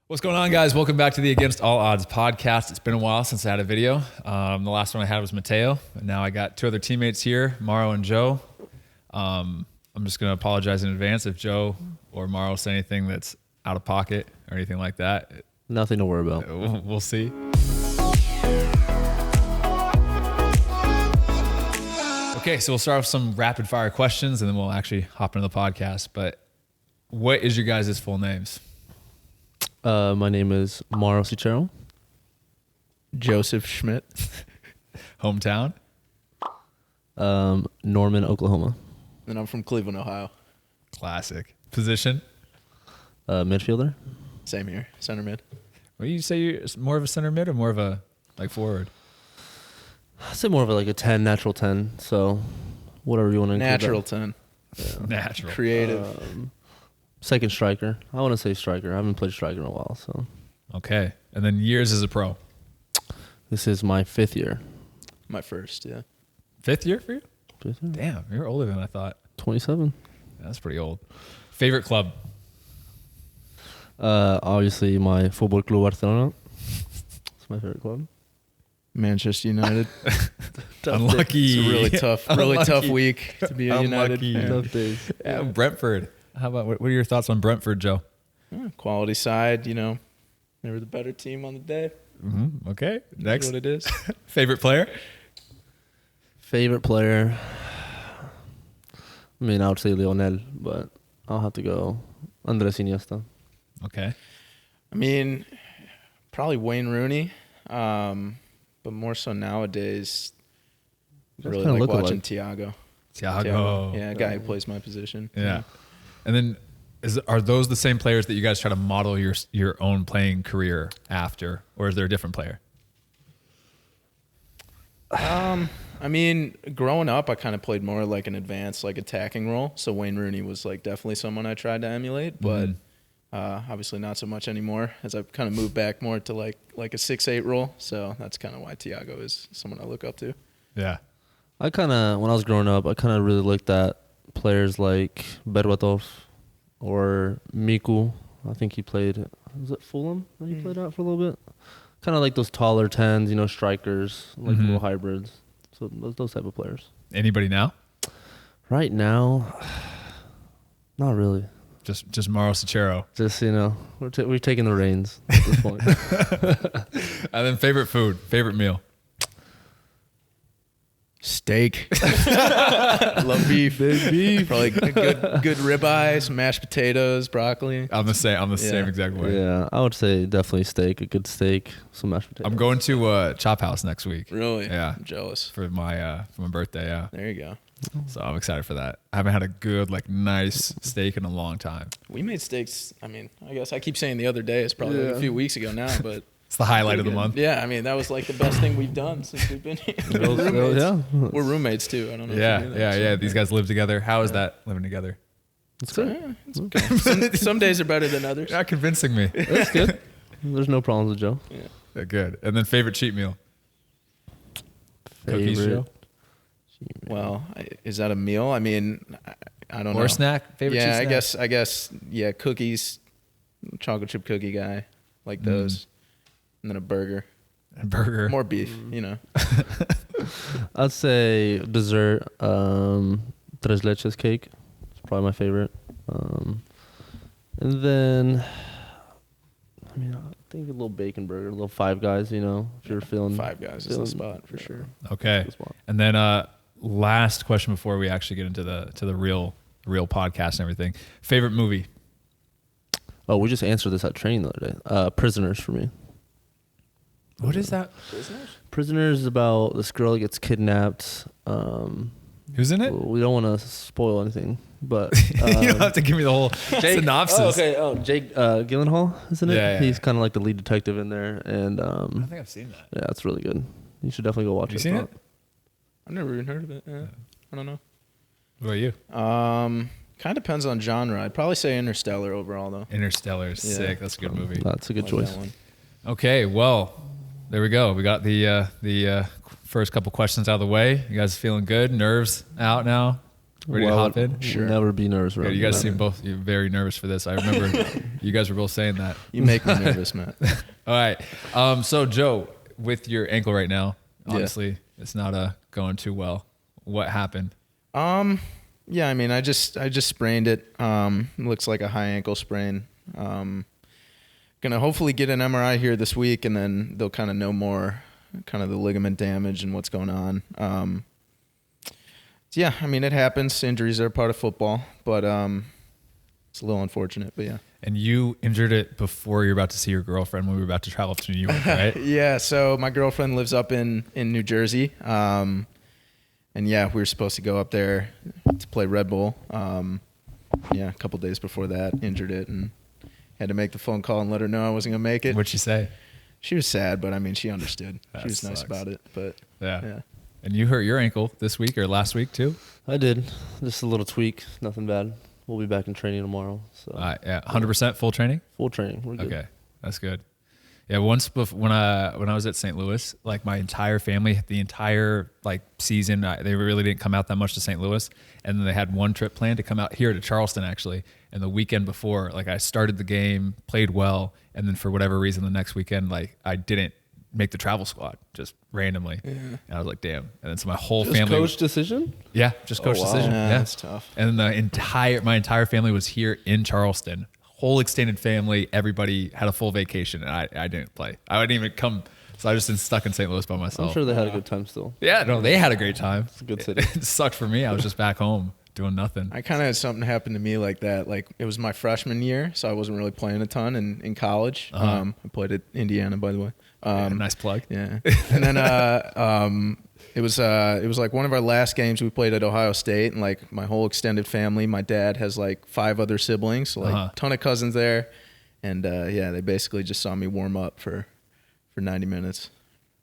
What's going on, guys? Welcome back to the Against All Odds podcast. It's been a while since I had a video. The last one I had was Mateo, and now I got two other teammates here, Mauro and Joe. I'm just going to apologize in advance if Joe or Mauro say anything that's out of pocket or anything like that. Nothing to worry about. We'll see. Okay, so we'll start with some rapid fire questions, and then we'll actually hop into the podcast. But what is your guys' full names? My name is Mauro Cichero. Joseph Schmidt. Hometown? Norman, Oklahoma. And I'm from Cleveland, Ohio. Classic. Position? Midfielder. Same here. Center mid. What do you say, you're more of a center mid or more of a forward? I'd say more of a 10, natural 10. So whatever you want to include. Natural 10. Yeah. Natural. Creative. Second striker. I want to say striker. I haven't played striker in a while. So Okay. And then years as a pro? this is my 5th year. My first, yeah. 5th year for you? 5th year? Damn, you're older than I thought. 27. That's pretty old. Favorite club? Obviously my Football Club Barcelona. It's my favorite club. Manchester United. Unlucky. It's a really tough Unlucky. week to be a United Unlucky. fan. Tough days. Yeah, Brentford. How about, what are your thoughts on Brentford, Joe? Quality side, they were the better team on the day. Mm-hmm. Okay. Next. That's what it is. Favorite player? Favorite player. I mean, I would say Lionel, but I'll have to go Andres Iniesta. Okay. I mean, probably Wayne Rooney, but more so nowadays. Guys Really kinda like look watching alike. Thiago. Yeah, a guy who plays my position. Yeah. And then are those the same players that you guys try to model your own playing career after, or is there a different player? I mean, growing up, I kind of played more like an advanced, attacking role. So Wayne Rooney was definitely someone I tried to emulate, but obviously not so much anymore as I've kind of moved back more to like a 6'8" role. So that's kind of why Thiago is someone I look up to. Yeah. When I was growing up, I kind of really looked at players like Berbatov or Miku. I think he played, was it Fulham that he played at for a little bit? Kind of like those taller 10s, strikers, little hybrids. So those type of players. Anybody now? Right now, not really. Just Mauro Cichero. Just, we're taking the reins at this point. And then favorite food, favorite meal. Steak. Love beef. Big beef. Probably good ribeye, some mashed potatoes, broccoli. I'm the same exact way. Yeah, I would say definitely steak, a good steak, some mashed potatoes. I'm going to Chop House next week. Really? Yeah. I'm jealous. For my birthday, yeah. There you go. So I'm excited for that. I haven't had a good, nice steak in a long time. We made steaks. I mean, I guess I keep saying the other day. It's probably a few weeks ago now, but It's the highlight of the good. month. Yeah, I mean, that was the best thing we've done since we've been here. Yeah. We're roommates too. I don't know. if you knew that, so. Yeah. These guys live together. How is that living together? It's good. Yeah, it's okay. Some days are better than others. You're not convincing me. That's good. There's no problems with Joe. Yeah. Yeah, good. And then favorite cheat meal? Cookies, Joe? Well, is that a meal? I mean, I don't know. Or snack? Favorite cheat snack? I guess. Yeah, cookies. Chocolate chip cookie guy, like those, and then a burger. A burger. More beef, I'd say dessert, tres leches cake. It's probably my favorite. And then, I think a little bacon burger, a little Five Guys, if you're feeling. Five Guys is the spot for sure. Okay. And then last question before we actually get into the real podcast and everything. Favorite movie? Oh, we just answered this at training the other day. Prisoners for me. What is that? Prisoners is about this girl that gets kidnapped. Who's in it? We don't want to spoil anything, but you don't have to give me the whole synopsis. Oh, okay. Oh, Jake Gyllenhaal, isn't it? Yeah. He's kind of like the lead detective in there, and I think I've seen that. yeah, it's really good. You should definitely go watch Have it. you seen it? I've never even heard of it. Yeah. I don't know. What about you? Kind of depends on genre. I'd probably say Interstellar overall, though. Interstellar is sick. That's a good movie. That's a good Like choice. that one. Okay, well, there we go. We got the first couple questions out of the way. You guys feeling good? Nerves out now? Ready to hop in? Sure. Never be nervous around You guys seem both very nervous for this. I remember you guys were both saying that. You make me nervous, Matt. All right. So Joe, with your ankle right now, honestly, it's not going too well. What happened? Yeah, I mean, I just sprained it. Looks like a high ankle sprain. Gonna hopefully get an MRI here this week, and then they'll kind of know more, kind of the ligament damage and what's going on. Yeah, I mean, it happens. Injuries are a part of football, but it's a little unfortunate, but yeah. And you injured it before you were about to see your girlfriend when we were about to travel to New York, right? Yeah, so my girlfriend lives up in New Jersey. And yeah, we were supposed to go up there to play Red Bull. Yeah, a couple days before that, injured it and had to make the phone call and let her know I wasn't going to make it. What'd she say? She was sad, but I mean, she understood. That she was sucks. nice about it, but yeah. And you hurt your ankle this week or last week too? I did. Just a little tweak. Nothing bad. We'll be back in training tomorrow. So Yeah, 100% full training? Full training. We're good. Okay, that's good. Yeah, once when I was at St. Louis, like my entire family, the entire like season, they really didn't come out that much to St. Louis, and then they had one trip planned to come out here to Charleston actually. And the weekend before, like I started the game, played well, and then for whatever reason, the next weekend, like I didn't make the travel squad just randomly. Yeah. And I was like, damn. And then so my whole just family. Coach decision? Yeah, just coach decision. Yeah, that's tough. And then my entire family was here in Charleston. Whole extended family, everybody had a full vacation, and I didn't play. I didn't even come, so I just been stuck in St. Louis by myself. I'm sure they had a good time still. Yeah, no, they had a great time. It's a good city. It sucked for me. I was just back home doing nothing. I kind of had something happen to me like that. Like it was my freshman year, so I wasn't really playing a ton in college. I played at Indiana, by the way. Nice plug. Yeah. And then it was like one of our last games we played at Ohio State, and like my whole extended family, my dad has like 5 other siblings, so like ton of cousins there. And yeah, they basically just saw me warm up for 90 minutes.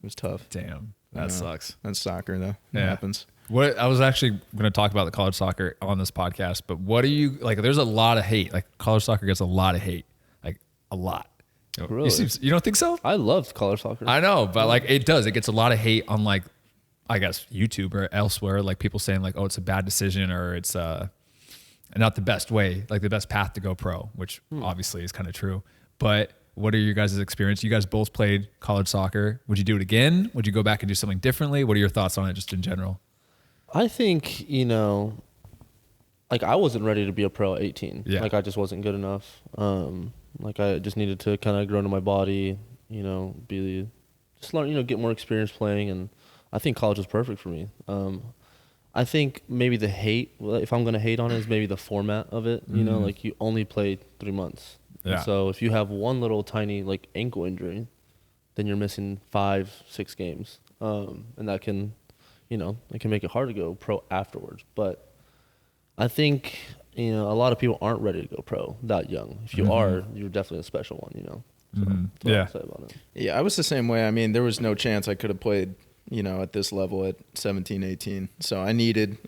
It was tough. Damn. That sucks. That's soccer though. It Yeah. happens. What I was actually going to talk about the college soccer on this podcast, but what do you like? There's a lot of hate. Like college soccer gets a lot of hate, like a lot. Really? You don't think so? I loved college soccer. I know, but like it does. It gets a lot of hate on like, I guess YouTube or elsewhere. Like people saying like, oh, it's a bad decision or it's not the best way, like the best path to go pro, which obviously is kind of true. But what are your guys' experience? You guys both played college soccer. Would you do it again? Would you go back and do something differently? What are your thoughts on it just in general? I think, like I wasn't ready to be a pro at 18. Yeah. Like I just wasn't good enough. Like I just needed to kind of grow into my body, just learn, get more experience playing. And I think college was perfect for me. I think maybe the hate, if I'm going to hate on it, is maybe the format of it. Like you only play 3 months. Yeah. So if you have one little tiny like ankle injury, then you're missing 5-6 games. And that can, it can make it hard to go pro afterwards. But I think, a lot of people aren't ready to go pro that young. If you are, you're definitely a special one, So that's what I say about it. Yeah, I was the same way. I mean, there was no chance I could have played, at this level at 17, 18. So I needed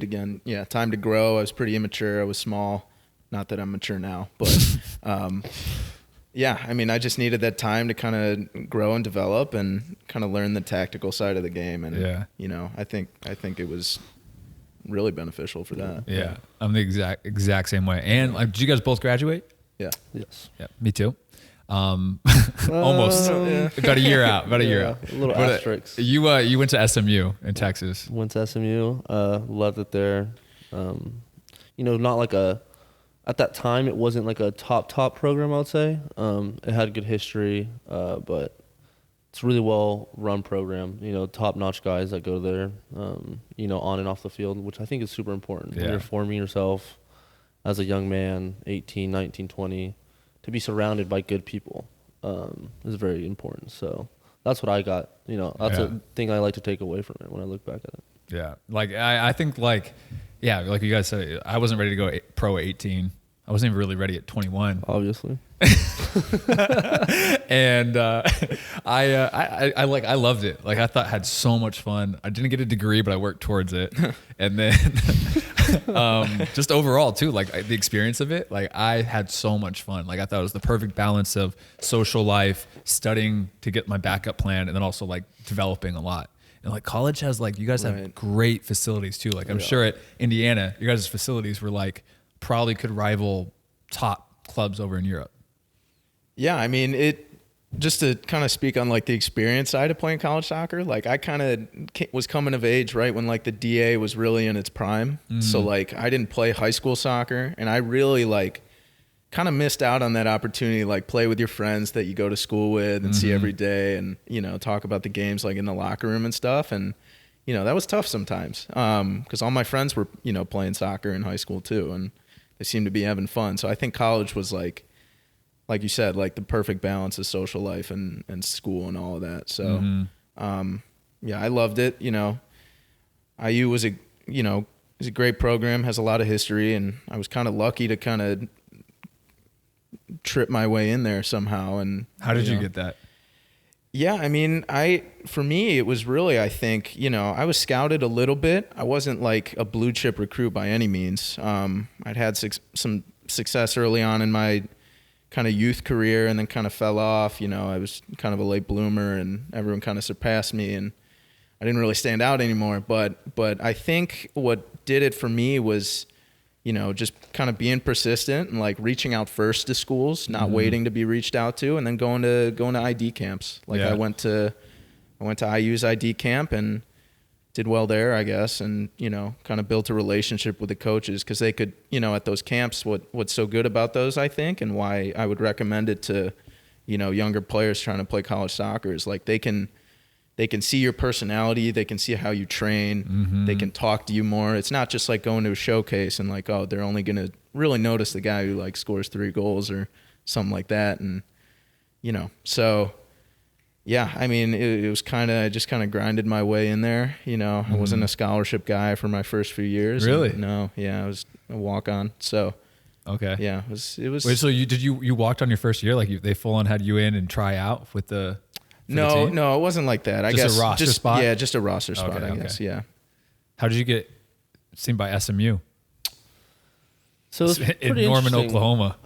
again, time to grow. I was pretty immature. I was small. Not that I'm mature now, but yeah, I mean, I just needed that time to kind of grow and develop and kind of learn the tactical side of the game. And I think it was really beneficial for that. Yeah, I'm the exact same way. And like, did you guys both graduate? Yeah. Yes. Yeah, me too. Almost about a year out. About a year out. A little asterisk. You went to SMU in Texas. Went to SMU. Loved it there. Not like at that time it wasn't like a top program, I would say. It had good history, but it's a really well run program. Top notch guys that go there. On and off the field, which I think is super important. Yeah. When you're forming yourself as a young man, 18, 19, 20. To be surrounded by good people is very important. So that's what I got. That's a thing I like to take away from it when I look back at it. Yeah. Like, I think like you guys said, I wasn't ready to go pro at 18. I wasn't even really ready at 21. Obviously. And I loved it. Like I thought I had so much fun. I didn't get a degree, but I worked towards it. And then just overall too, like the experience of it, like I had so much fun. Like I thought it was the perfect balance of social life, studying to get my backup plan, and then also like developing a lot. And like college has like, you guys have great facilities too. Like I'm sure at Indiana, your guys' facilities were like probably could rival top clubs over in Europe. Yeah, I mean, just to kind of speak on like the experience side of playing college soccer, like I kind of was coming of age right when like the DA was really in its prime. So like I didn't play high school soccer, and I really like kind of missed out on that opportunity, like play with your friends that you go to school with and see every day, and talk about the games like in the locker room and stuff. And that was tough sometimes because all my friends were playing soccer in high school too, and they seemed to be having fun. So I think college was like you said, like the perfect balance of social life and school and all of that. So, I loved it. IU was a great program, has a lot of history, and I was kind of lucky to kind of trip my way in there somehow. And how did you get that? Yeah, I mean, for me, it was really, I think, I was scouted a little bit. I wasn't like a blue chip recruit by any means. I'd had some success early on in my kind of youth career, and then kind of fell off. I was kind of a late bloomer, and everyone kind of surpassed me, and I didn't really stand out anymore. But I think what did it for me was, just kind of being persistent and like reaching out first to schools, not waiting to be reached out to, and then going to ID camps. Like I went to IU's ID camp and did well there, I guess, and kind of built a relationship with the coaches, because they could, at those camps, what's so good about those, I think, and why I would recommend it to younger players trying to play college soccer, is like they can see your personality, they can see how you train, they can talk to you more. It's not just like going to a showcase and like, oh, they're only gonna really notice the guy who like scores 3 goals or something like that. And so yeah, I mean, it was I just kind of grinded my way in there. I wasn't a scholarship guy for my first few years. Really? No. Yeah, I was a walk-on. So, okay. Yeah, it was. Wait, so you walked on your first year? Like they full on had you in and try out with the? No, it wasn't like that. I guess a roster spot. Yeah, just a roster spot. I guess. Yeah. How did you get seen by SMU? So it's in Norman, Oklahoma.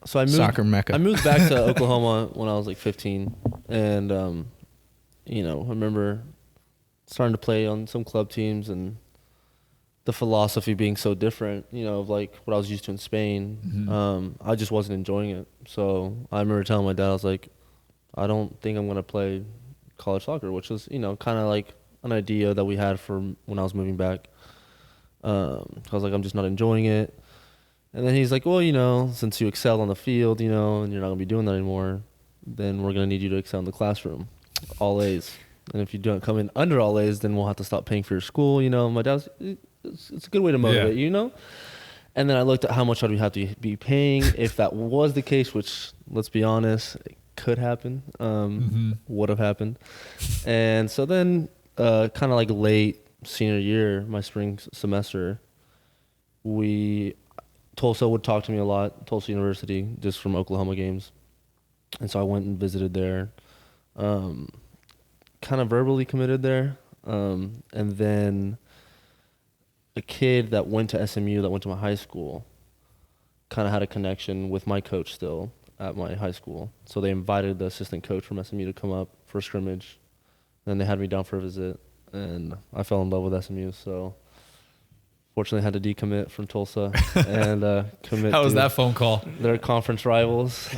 So I moved, soccer mecca. I moved back to Oklahoma when I was like 15, and I remember starting to play on some club teams, and the philosophy being so different, of like what I was used to in Spain. I just wasn't enjoying it. So I remember telling my dad, I was like, I don't think I'm gonna play college soccer, which was kind of like an idea that we had for when I was moving back. I was like, I'm just not enjoying it. And then he's like, well, since you excel on the field, and you're not going to be doing that anymore, then we're going to need you to excel in the classroom, all A's. And if you don't come in under all A's, then we'll have to stop paying for your school. My dad's, it's a good way to motivate, And then I looked at how much I'd have to be paying if that was the case, which, let's be honest, it could happen, would have happened. And so then kind of like late senior year, my spring semester, Tulsa would talk to me a lot, Tulsa University, just from Oklahoma games. And so I went and visited there, kind of verbally committed there. And then a kid that went to SMU, that went to my high school, kind of had a connection with my coach still at my high school. So they invited the assistant coach from SMU to come up for a scrimmage. Then they had me down for a visit, and I fell in love with SMU. So fortunately, I had to decommit from Tulsa and commit. How was that phone call? Their conference rivals,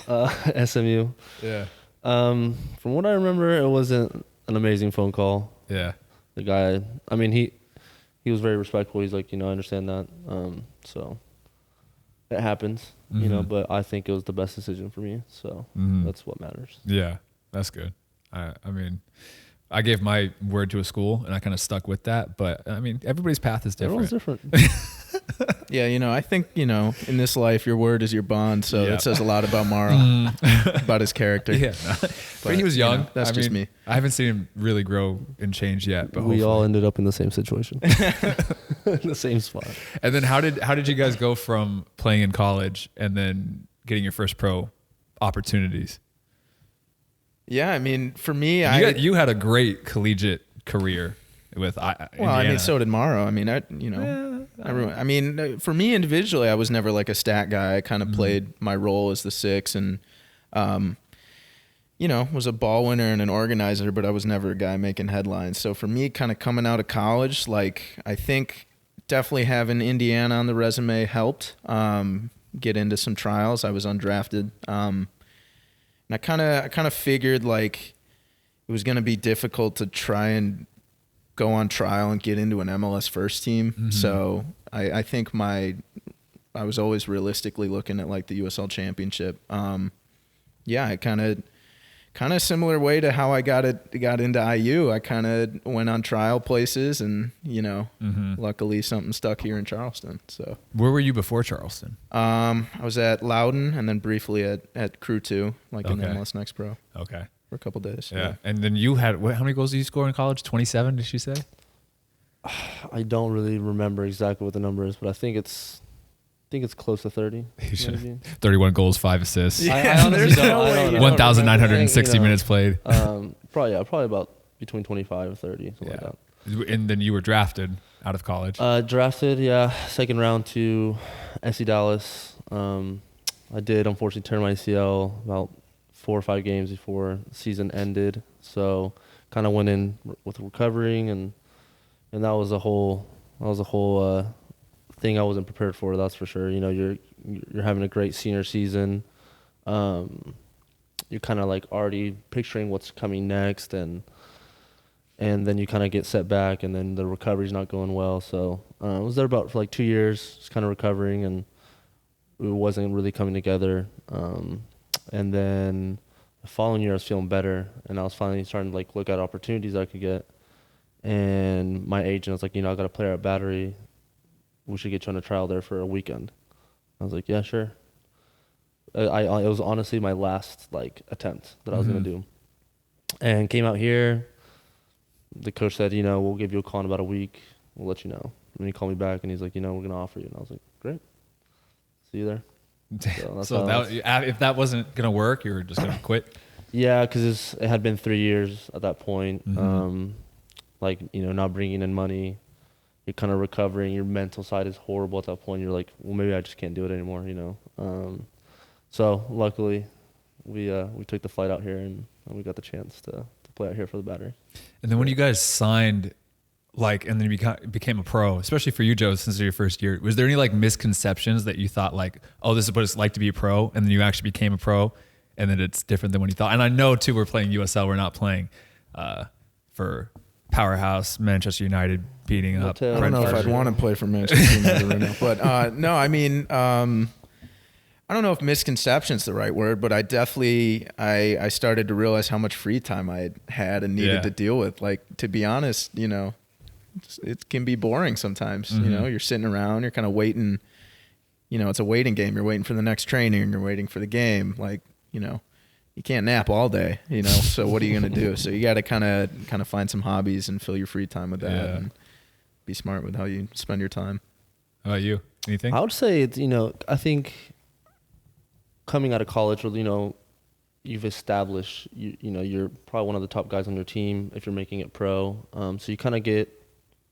SMU. Yeah. From what I remember, it wasn't an amazing phone call. Yeah. The guy, I mean, he was very respectful. He's like, I understand that. So it happens, but I think it was the best decision for me. So that's what matters. Yeah, that's good. I mean, I gave my word to a school, and I kind of stuck with that. But I mean, everybody's path is different. Everyone's different. Yeah, I think, in this life, your word is your bond. So it says a lot about Mauro, about his character. Yeah. But he was young. That's just me. I haven't seen him really grow and change yet. But we all ended up in the same situation, in the same spot. And then how did you guys go from playing in college and then getting your first pro opportunities? Yeah, I mean, for me, you had a great collegiate career with Indiana. I mean, so did Mauro. I mean, I mean, for me individually, I was never like a stat guy. I kind of played my role as the 6, and was a ball winner and an organizer, but I was never a guy making headlines. So for me, kind of coming out of college, like I think definitely having Indiana on the resume helped get into some trials. I was undrafted, and I kind of figured like it was going to be difficult to try and go on trial and get into an MLS first team. Mm-hmm. So I think I was always realistically looking at like the USL Championship. I kind of similar way to how I got into IU. I kind of went on trial places, and luckily something stuck here in Charleston. So where were you before Charleston? I was at Loudon, and then briefly at Crew 2, like in MLS Next Pro. Okay. For a couple days. Yeah. And then you had how many goals did you score in college? 27, did you say? I don't really remember exactly what the number is, but I think it's close to 30. 31 goals, 5 assists. Yeah, I honestly don't know. 1,960 minutes played. Probably about between 25 and 30, something like that. And then you were drafted out of college. Drafted, second round to SC Dallas. I did unfortunately tear my ACL about 4 or 5 games before the season ended. So kind of went in with recovering, and that was a whole thing I wasn't prepared for. That's for sure. You're having a great senior season. You're kind of like already picturing what's coming next, and then you kind of get set back, and then the recovery's not going well. So I was there for like 2 years, just kind of recovering, and it wasn't really coming together. And then the following year I was feeling better, and I was finally starting to like look at opportunities I could get. And my agent was like, I got a player at Battery. We should get you on a trial there for a weekend. I was like, yeah, sure. It was honestly my last like attempt that I was gonna do, and came out here. The coach said, we'll give you a call in about a week. We'll let you know. And he called me back, and he's like, we're gonna offer you. And I was like, great. See you there. So if that wasn't gonna work, you were just gonna quit. Yeah, because it had been 3 years at that point. Mm-hmm. Not bringing in money. You're kind of recovering. Your mental side is horrible at that point. You're like, well, maybe I just can't do it anymore, So luckily, we took the flight out here, and we got the chance to play out here for the Battery. And then when you guys signed, and then you became a pro, especially for you, Joe, since it's your first year, was there any misconceptions that you thought oh, this is what it's like to be a pro, and then you actually became a pro, and then it's different than when you thought? And I know too, we're playing USL, we're not playing for powerhouse Manchester United beating up. I don't know if I'd want to play for Manchester United right now, but no, I mean, I don't know if misconception's the right word, but I definitely I started to realize how much free time I had and needed to deal with. Like, to be honest, it can be boring sometimes. Mm-hmm. You're sitting around, you're kind of waiting. It's a waiting game. You're waiting for the next training, you're waiting for the game. You can't nap all day, so what are you going to do? So you got to kind of find some hobbies and fill your free time with that, and be smart with how you spend your time. How about you? Anything? I would say it's, I think coming out of college, you've established, you're probably one of the top guys on your team if you're making it pro. So you kind of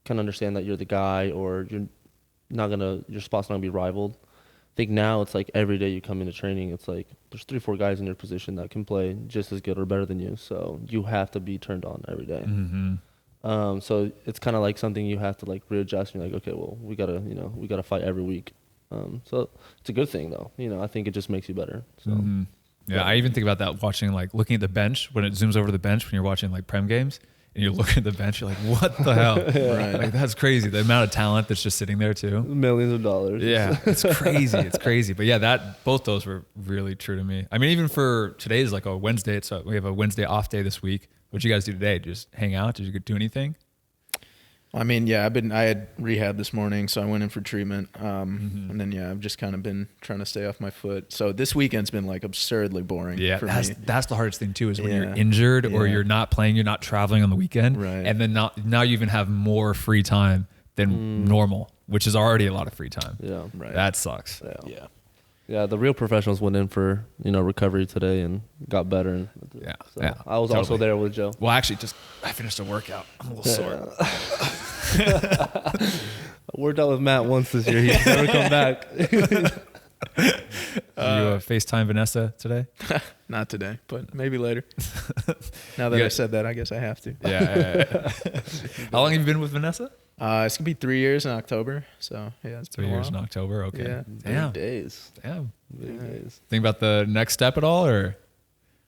understand that you're the guy, or your spot's not going to be rivaled. I think now it's like every day you come into training, it's like there's 3-4 guys in your position that can play just as good or better than you. So you have to be turned on every day. Mm-hmm. So it's kind of like something you have to readjust. And you're like, okay, well, we gotta fight every week. So it's a good thing though. I think it just makes you better. So mm-hmm. Yeah, I even think about that watching, looking at the bench, when it zooms over the bench when you're watching Prem games. And you're looking at the bench, you're like, what the hell? Right. That's crazy. The amount of talent that's just sitting there too. Millions of dollars. Yeah, it's crazy. It's crazy. But yeah, both those were really true to me. I mean, even for today's a Wednesday, we have a Wednesday off day this week. What'd you guys do today? Just hang out? Did you do anything? I mean, yeah, I had rehab this morning, so I went in for treatment. And then, I've just kind of been trying to stay off my foot. So this weekend's been absurdly boring for me. That's the hardest thing too, is when you're injured or you're not playing, you're not traveling on the weekend. Right. And then now you even have more free time than normal, which is already a lot of free time. Yeah. Right. That sucks. Yeah. Yeah, the real professionals went in for recovery today and got better. And I was also there with Joe. Well, actually, I finished a workout. I'm a little sore. I worked out with Matt once this year. He's never come back. Did you FaceTime Vanessa today? Not today, but maybe later. Now that I said that, I guess I have to. Yeah. How long have you been with Vanessa? It's gonna be 3 years in October. So yeah, it's 3 years in October. Okay. Yeah. Damn. Big days. Damn. Big days. Think about the next step at all, or?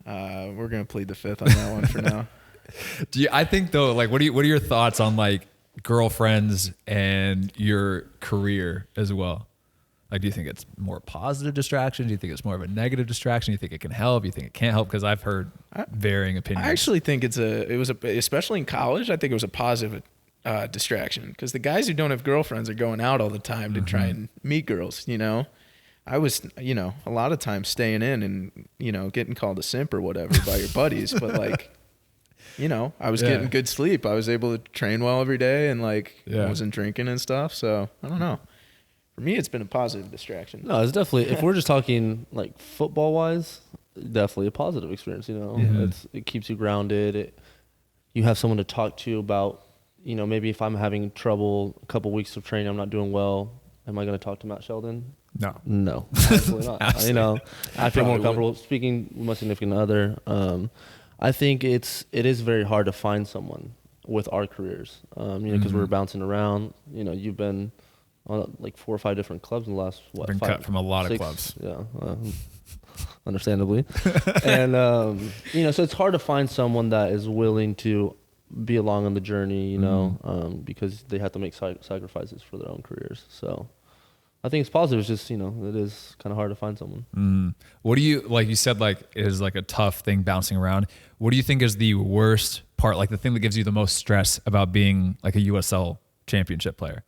We're gonna plead the fifth on that one for now. I think though, like, what are your thoughts on like girlfriends and your career as well? Like, do you think it's more positive distraction? Do you think it's more of a negative distraction? Do you think it can help? Do you think it can't help? Because I've heard varying opinions. I actually think especially in college, I think it was a positive distraction, because the guys who don't have girlfriends are going out all the time to try and meet girls, you know? I was, a lot of times staying in and, getting called a simp or whatever by your buddies. But like, I was getting good sleep. I was able to train well every day and I wasn't drinking and stuff. So I don't know. For me, it's been a positive distraction. No, it's definitely, if we're just talking like football wise, definitely a positive experience, it keeps you grounded. You have someone to talk to about, maybe if I'm having trouble, a couple weeks of training, I'm not doing well. Am I going to talk to Matt Sheldon? No, absolutely not. Absolutely. I feel more comfortable speaking with my significant other. I think it is very hard to find someone with our careers, because we're bouncing around. You've been on like 4 or 5 different clubs in the last been cut from a lot of clubs. Yeah, understandably, and so it's hard to find someone that is willing to be along on the journey, because they have to make sacrifices for their own careers. So I think it's positive. It's just, it is kind of hard to find someone. What do you, like you said, like it is like a tough thing bouncing around. What do you think is the worst part, like the thing that gives you the most stress about being like a USL championship player?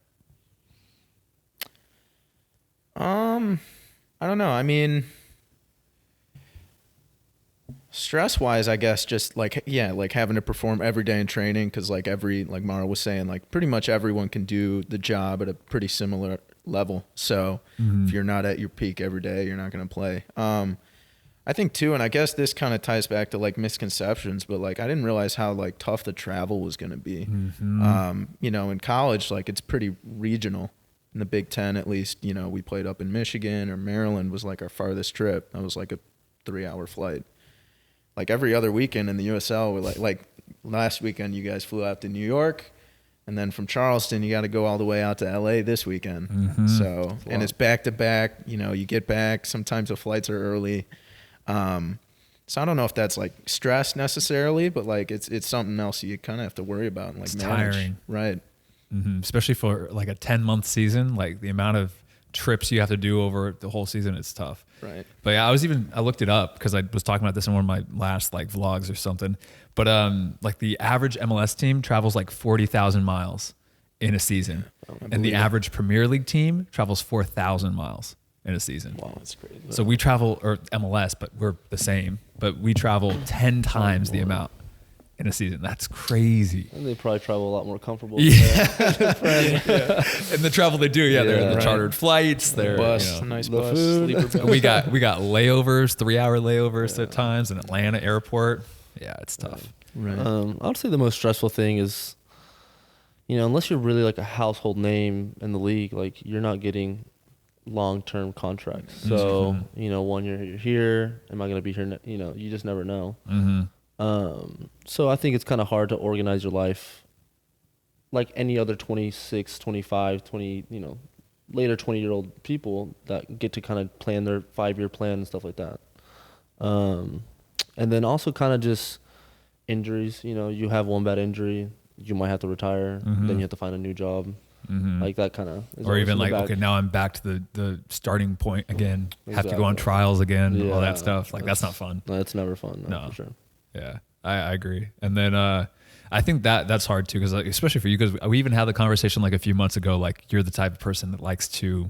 I don't know. I mean, stress wise, I guess just like having to perform every day in training. Cause like Mauro was saying, like pretty much everyone can do the job at a pretty similar level. So if you're not at your peak every day, you're not going to play. I think too, and I guess this kind of ties back to like misconceptions, but like I didn't realize how like tough the travel was going to be. In college, like it's pretty regional. In the Big Ten, at least, we played up in Michigan, or Maryland was like our farthest trip. That was like a 3-hour flight. Like every other weekend in the USL, we're like last weekend, you guys flew out to New York, and then from Charleston, you got to go all the way out to LA this weekend. So, and it's back to back. You get back. Sometimes the flights are early. So I don't know if that's like stress necessarily, but like it's something else you kind of have to worry about and like it's manage. Tiring, right? Especially for like a 10-month season, like the amount of trips you have to do over the whole season, it's tough. Right. But yeah, I looked it up because I was talking about this in one of my last like vlogs or something. But like the average MLS team travels like 40,000 miles in a season, and the average Premier League team travels 4,000 miles in a season. Wow, that's crazy. So we travel, or MLS, but we're the same, but we travel 10 times the amount in a season. That's crazy. And they probably travel a lot more comfortable. Yeah. And the travel they do, they're in the chartered flights. They're bus, nice bus, sleeper bus. we got layovers, 3-hour layovers at times in Atlanta airport. Yeah, it's tough. Right. I would say the most stressful thing is, unless you're really like a household name in the league, like you're not getting long-term contracts. So, 1 year you're here, am I going to be here? You just never know. So I think it's kind of hard to organize your life like any other 26, 25, 20, later 20-year-old people that get to kind of plan their 5-year plan and stuff like that. And then also kind of just injuries. You have one bad injury, you might have to retire, then you have to find a new job. Like that kind of. Or even like, okay, now I'm back to the starting point again. Have to go on trials again, all that stuff. Like that's not fun. No, it's never fun. No, for sure. Yeah, I agree. And then I think that's hard too, because like, especially for you, because we even had the conversation like a few months ago. Like you're the type of person that likes to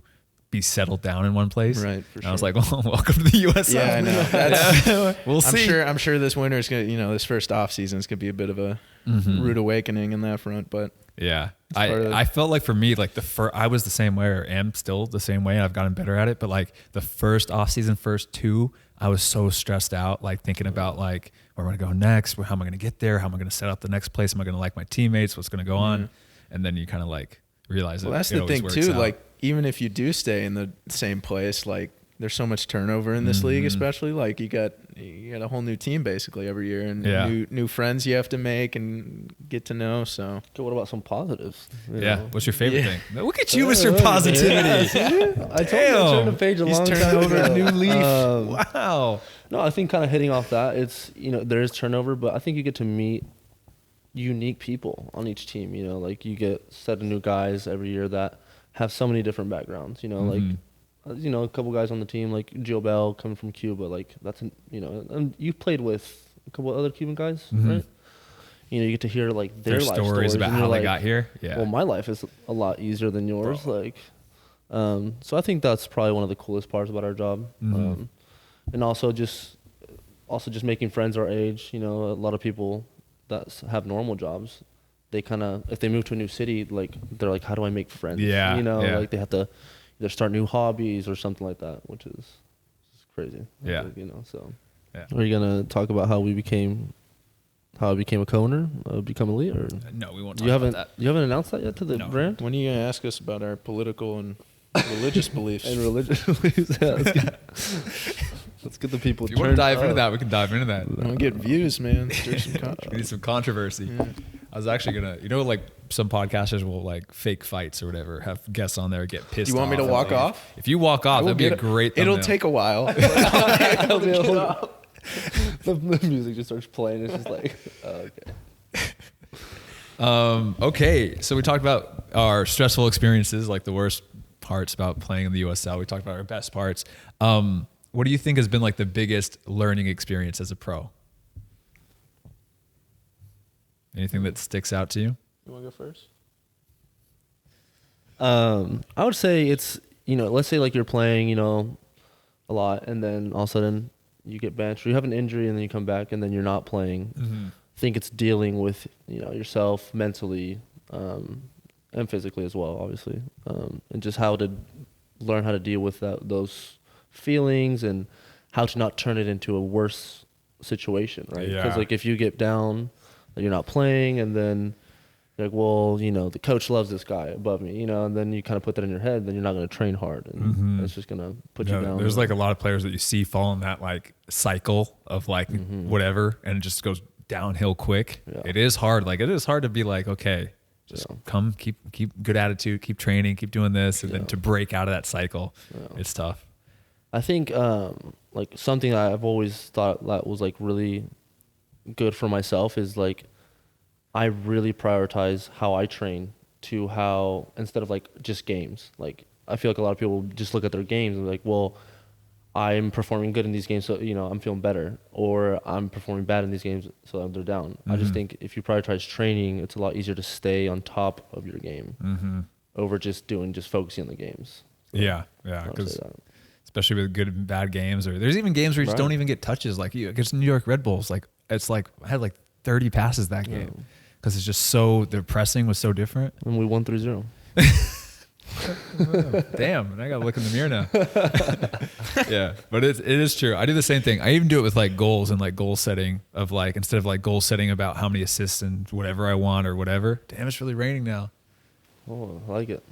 be settled down in one place. Right. And I was like, well, welcome to the USL. Yeah, I know. That's, we'll see. I'm sure this winter is gonna, this first off season is gonna be a bit of a rude awakening in that front. But yeah, I felt like for me, like I was the same way, or am still the same way, and I've gotten better at it. But like the first off season, first 2, I was so stressed out, like thinking about like where am I going to go next? How am I going to get there? How am I going to set up the next place? Am I going to like my teammates? What's going to go on? And then you kind of like realize that's the thing too. Like even if you do stay in the same place, like there's so much turnover in this league, especially like you got a whole new team basically every year, and new friends you have to make and get to know. So okay, what about some positives? What's your favorite thing? Look at you with your positivity. I told you I turned the page a long time over ago. a new leaf. Wow. No, I think kind of hitting off that, it's, there is turnover, but I think you get to meet unique people on each team. Like you get a set of new guys every year that have so many different backgrounds. Like a couple guys on the team like Joe Bell coming from Cuba, like that's and you've played with a couple other Cuban guys, right? You get to hear like their life stories about how they got here. Yeah. Well, my life is a lot easier than yours. Bro. So I think that's probably one of the coolest parts about our job. And also just making friends our age. A lot of people that have normal jobs, they kind of, if they move to a new city, like they're like, how do I make friends? Yeah. Like they have to either start new hobbies or something like that, which is crazy. Yeah. So. Yeah. Are you gonna talk about how I became a co-owner, become elite, or no? We won't talk about that. You haven't announced that yet to the brand? When are you gonna ask us about our political and religious beliefs? And religious beliefs. Yeah, let's get the people. If you want to dive into that, we can dive into that. I want to get views, man. There's some controversy. We need some controversy. Yeah. I was actually gonna, like some podcasters will like fake fights or whatever, have guests on there get pissed. You want me to walk off? If you walk off, that'd be a great thumbnail. It'll take a while. It'll be a whole, the music just starts playing. It's just like, okay. Okay, so we talked about our stressful experiences, like the worst parts about playing in the USL. We talked about our best parts. What do you think has been like the biggest learning experience as a pro? Anything that sticks out to you? You want to go first? I would say it's, let's say like you're playing, a lot, and then all of a sudden you get benched, or you have an injury and then you come back and then you're not playing. I think it's dealing with, yourself mentally, and physically as well, obviously. And just how to learn how to deal with those feelings and how to not turn it into a worse situation, right? Because like if you get down and you're not playing, and then you're like, well, the coach loves this guy above me, and then you kind of put that in your head, then you're not going to train hard, and it's just going to put you down. There's like a lot of players that you see fall in that like cycle of like whatever, and it just goes downhill quick. Yeah. It is hard. Like it is hard to be like, okay, just come, keep good attitude, keep training, keep doing this, and then to break out of that cycle, it's tough. I think like something that I've always thought that was like really good for myself is like I really prioritize how I train to how, instead of like just games. Like I feel like a lot of people just look at their games and be like, well, I'm performing good in these games, so I'm feeling better, or I'm performing bad in these games, so they're down. I just think if you prioritize training, it's a lot easier to stay on top of your game over just focusing on the games. So yeah, because especially with good and bad games, or there's even games where you just don't even get touches. Like against New York Red Bulls, like it's like I had like 30 passes that game because it's just so, the pressing was so different. And we won 3-0. Damn, and I gotta look in the mirror now. Yeah, but it is true. I do the same thing. I even do it with like goals and like goal setting of like, instead of like goal setting about how many assists and whatever I want or whatever. Damn, it's really raining now. Oh, I like it.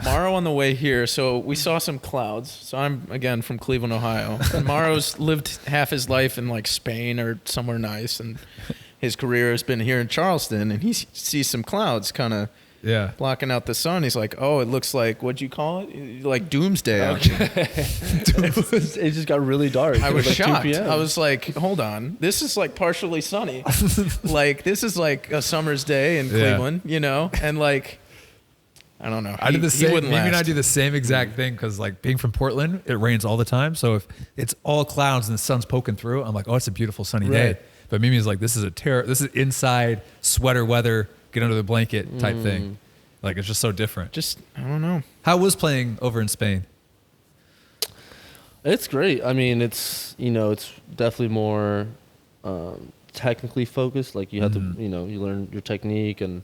Mauro on the way here, so we saw some clouds. So I'm, again, from Cleveland, Ohio. And Mauro's lived half his life in like Spain or somewhere nice, and his career has been here in Charleston, and he sees some clouds kind of blocking out the sun. He's like, oh, it looks like, what'd you call it? Like doomsday. It just got really dark. I was like shocked. I was like, hold on. This is like partially sunny. Like, this is like a summer's day in Cleveland, And like, I don't know. I did the same. Maybe I do the same exact thing because, like, being from Portland, it rains all the time. So if it's all clouds and the sun's poking through, I'm like, oh, it's a beautiful sunny day. But Mimi's like, this is This is inside sweater weather, get under the blanket type thing. Like, it's just so different. I don't know. How was playing over in Spain? It's great. I mean, it's it's definitely more technically focused. Like you have to, you learn your technique, and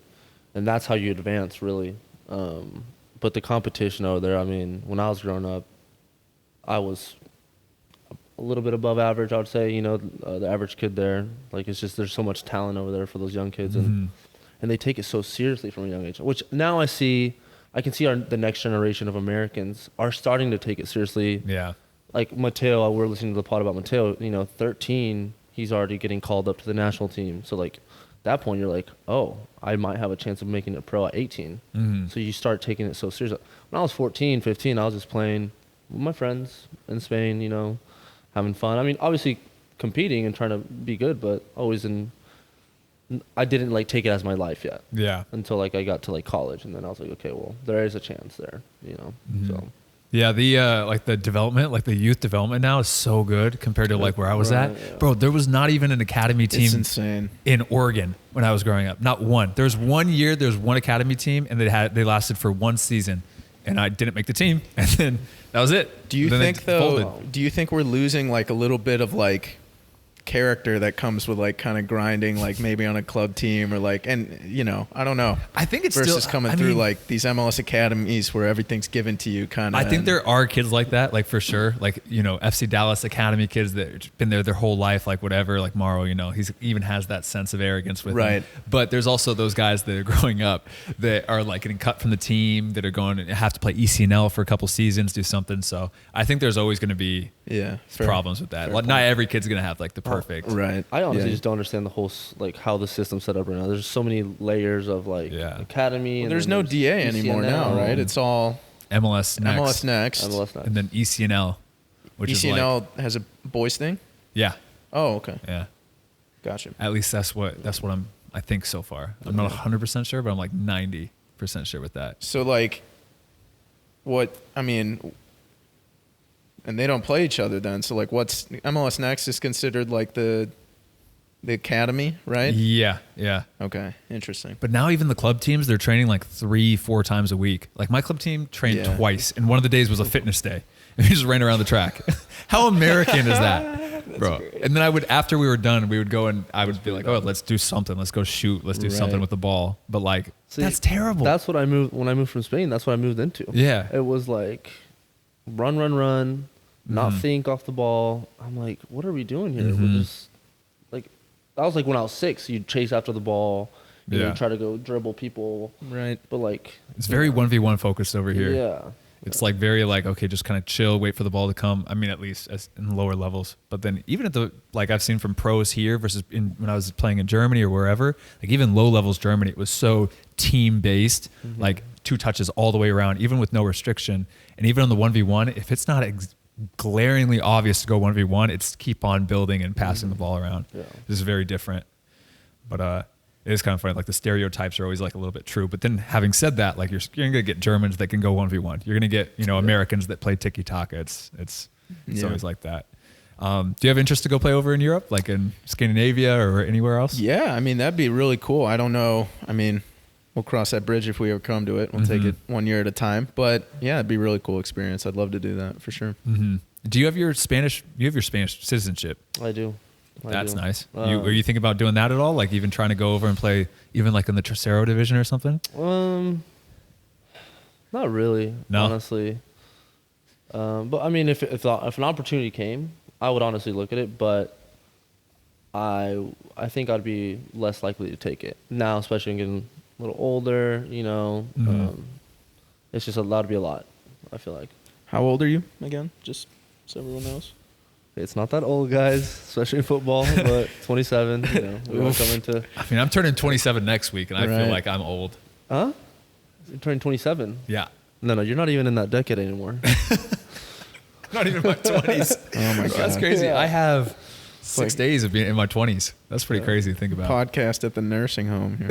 that's how you advance, really. But the competition over there, I mean, when I was growing up, I was a little bit above average, I would say, the average kid there. Like, it's just, there's so much talent over there for those young kids, and they take it so seriously from a young age, which now I can see the next generation of Americans are starting to take it seriously. Yeah. like Mateo, we're listening to the pod about Mateo, 13, he's already getting called up to the national team. So like at that point you're like, oh, I might have a chance of making it pro at 18. So you start taking it so seriously. When I was 14, 15, I was just playing with my friends in Spain, having fun. I mean, obviously competing and trying to be good, but always I didn't like take it as my life yet. Yeah. Until like I got to like college, and then I was like, okay, well, there is a chance there, So Yeah, the like the development, like the youth development now is so good compared to like where I was at. Yeah. Bro, there was not even an academy team It's insane. in Oregon when I was growing up. Not one. There's 1 year, there's one academy team, and they lasted for one season, and I didn't make the team, and then that was it. Do you Then think it though? folded. Do you think we're losing like a little bit of like character that comes with like kind of grinding, like maybe on a club team or like, and I don't know. I think it's versus still coming through like these MLS academies where everything's given to you, kind of. I think there are kids like that, like for sure, like FC Dallas Academy kids that have been there their whole life, like whatever, like Mauro, he's even has that sense of arrogance with him. But there's also those guys that are growing up that are like getting cut from the team, that are going to have to play ECNL for a couple seasons, do something. So I think there's always going to be problems with that. Like, not every kid's going to have like the perfect. Right. I honestly just don't understand the whole like how the system's set up right now. There's so many layers of like academy. Well, there's no DA anymore now, right? It's all MLS next. MLS next. And then ECNL, which ECNL is like, has a boys thing. Yeah. Oh, okay. Yeah. Gotcha. At least that's what I think so far. I'm not 100% sure, but I'm like 90% sure with that. So like, and they don't play each other then. So like, what's MLS Next is considered like the academy, right? Yeah. Yeah. Okay. Interesting. But now even the club teams, they're training like 3-4 times a week. Like my club team trained twice, and one of the days was a fitness day. And we just ran around the track. How American is that, bro? Great. And then after we were done, we would go and I would be like, oh, let's do something. Let's go shoot. Let's do something with the ball. But like, that's terrible. That's what when I moved from Spain. That's what I moved into. Yeah. It was like run, not think off the ball. I'm like, what are we doing here? We're just like, that was like when I was 6. You'd chase after the ball. You try to go dribble people. Right. But like, it's very 1v1 focused over here. Yeah. It's like very like, okay, just kind of chill, wait for the ball to come. I mean, at least in lower levels. But then even at like I've seen from pros here versus when I was playing in Germany or wherever, like even low levels Germany, it was so team based, like 2 touches all the way around, even with no restriction. And even on the 1v1, if it's not glaringly obvious to go 1v1, it's keep on building and passing the ball around. Yeah. This is very different. But it is kind of funny. Like the stereotypes are always like a little bit true. But then having said that, like you're going to get Germans that can go 1v1. You're going to get, Americans that play tiki-taka. It's always like that. Do you have interest to go play over in Europe, like in Scandinavia or anywhere else? Yeah. I mean, that'd be really cool. I don't know. I mean, we'll cross that bridge if we ever come to it. We'll take it 1 year at a time. But yeah, it'd be a really cool experience. I'd love to do that for sure. Do you have your Spanish citizenship? I do. That's nice. Are you thinking about doing that at all? Like even trying to go over and play even like in the Cichero division or something? Not really, no? Honestly. But I mean, if an opportunity came, I would honestly look at it, but I think I'd be less likely to take it now, especially getting a little older, it's just allowed to be a lot, I feel like. How old are you again? Just so everyone knows. It's not that old, guys, especially in football, but 27, we won't come into... I mean, I'm turning 27 next week, and I feel like I'm old. Huh? You're turning 27? Yeah. No, you're not even in that decade anymore. Not even in my 20s. Oh, my God. That's crazy. Yeah. I have 6 days of being in my 20s. That's pretty crazy to think about. Podcast at the nursing home here.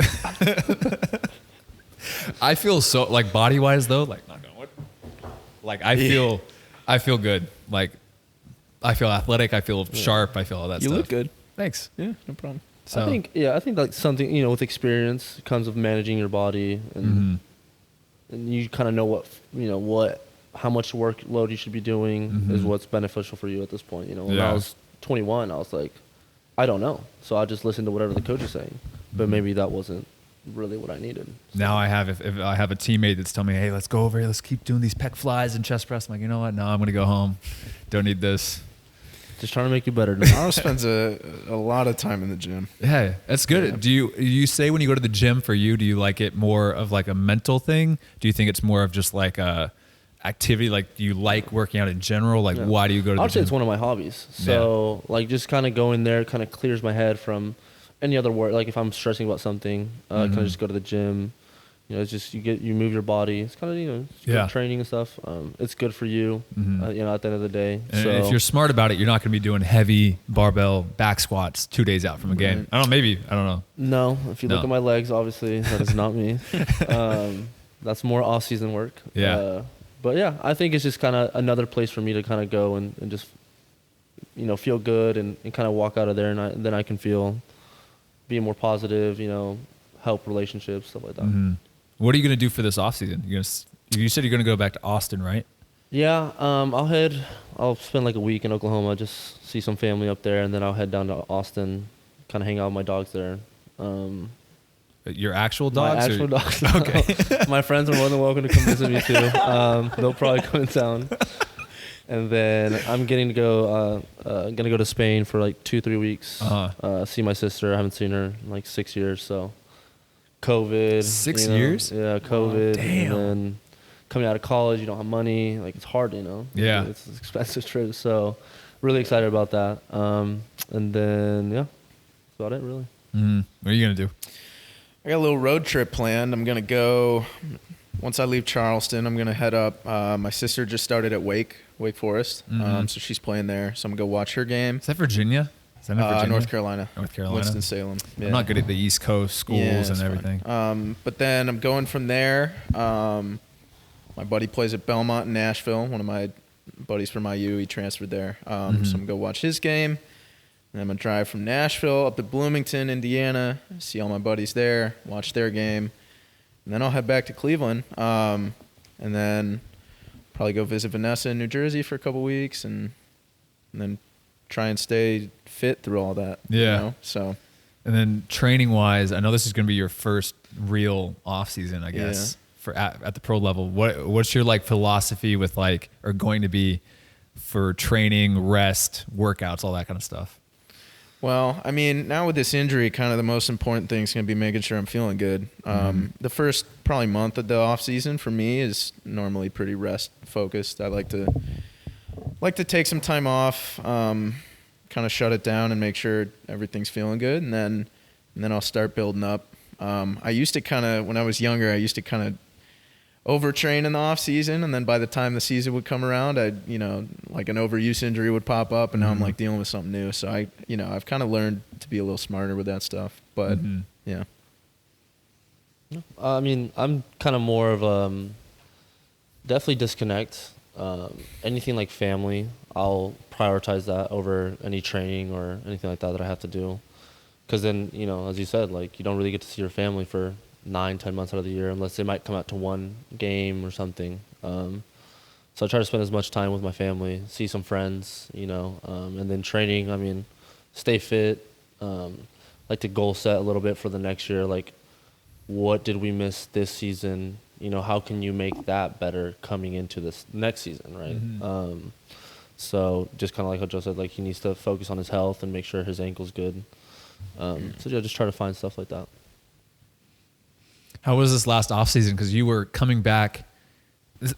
I feel so, like, body-wise, though, like, not going, what? Like, I feel good. Like, I feel athletic. I feel sharp. I feel all that stuff. You look good. Thanks. Yeah, no problem. So, I think like something, with experience comes with managing your body and you kind of know how much workload you should be doing is what's beneficial for you at this point. When I was 21, I was like, I don't know. So I just listened to whatever the coach is saying, but maybe that wasn't really what I needed. So. Now I have, if I have a teammate that's telling me, hey, let's go over here, let's keep doing these pec flies and chest press. I'm like, you know what? No, I'm going to go home. Don't need this. Just trying to make you better. Mauro spends a lot of time in the gym. Yeah, that's good. Yeah. Do you say when you go to the gym for you, do you like it more of like a mental thing? Do you think it's more of just like a activity? Like, do you like working out in general? Like, Yeah. why do you go to the I'd say gym? it's one of my hobbies. So like just kind of going there kind of clears my head from any other work. Like if I'm stressing about something, kind of just go to the gym. You know, it's just you move your body. It's kind of it's good training and stuff. It's good for you. You know, at the end of the day. And so if you're smart about it, you're not going to be doing heavy barbell back squats 2 days out from a game. I don't know. Maybe I don't know. No, if you look at my legs, obviously that is not me. That's more off-season work. Yeah. But yeah, I think it's just kind of another place for me to kind of go and just feel good and kind of walk out of there, and then I can be more positive. Help relationships, stuff like that. Mm-hmm. What are you going to do for this offseason? You said you're going to go back to Austin, right? Yeah, I'll spend like a week in Oklahoma, just see some family up there, and then I'll head down to Austin, kind of hang out with my dogs there. Your actual dogs? My actual dogs. Okay. My friends are more than welcome to come visit me too. They'll probably come in town. And then I'm gonna go to Spain for like 2-3 weeks. See my sister. I haven't seen her in like 6 years, so COVID. 6 years? Yeah, COVID. Damn. And then coming out of college, you don't have money. Like it's hard, Yeah. It's an expensive trip. So really excited about that. And then yeah, that's about it really. What are you gonna do? I got a little road trip planned. I'm gonna go once I leave Charleston. I'm gonna head up. My sister just started at Wake Forest, so she's playing there. So I'm gonna go watch her game. Is that Virginia? Is that in Virginia? North Carolina. North Carolina. Winston-Salem. Yeah. I'm not good at the East Coast schools and everything. But then I'm going from there. My buddy plays at Belmont in Nashville. One of my buddies from IU, he transferred there. So I'm gonna go watch his game. And I'm going to drive from Nashville up to Bloomington, Indiana, see all my buddies there, watch their game. And then I'll head back to Cleveland. And then probably go visit Vanessa in New Jersey for a couple weeks and then try and stay fit through all that. Yeah. So. And then training-wise, I know this is going to be your first real off-season, I guess, for at the pro level. What's your philosophy with or going to be for training, rest, workouts, all that kind of stuff? Well, I mean, now with this injury, kind of the most important thing is going to be making sure I'm feeling good. The first probably month of the off season for me is normally pretty rest focused. I like to take some time off, kind of shut it down and make sure everything's feeling good, and then I'll start building up. I used to when I was younger, I used to kind of overtrain in the off season, and then by the time the season would come around, an overuse injury would pop up, and now I'm dealing with something new. So I've kind of learned to be a little smarter with that stuff. But yeah. I mean, I'm kind of more of definitely disconnect. Anything like family, I'll prioritize that over any training or anything like that I have to do. Because then, as you said, you don't really get to see your family for 9-10 months out of the year unless they might come out to one game or something. So I try to spend as much time with my family, see some friends, and then training. I mean, stay fit. Like to goal set a little bit for the next year. What did we miss this season? How can you make that better coming into this next season, right? So just kind of like how Joe said, he needs to focus on his health and make sure his ankle's good. So yeah, just try to find stuff like that. How was this last offseason? Because you were coming back,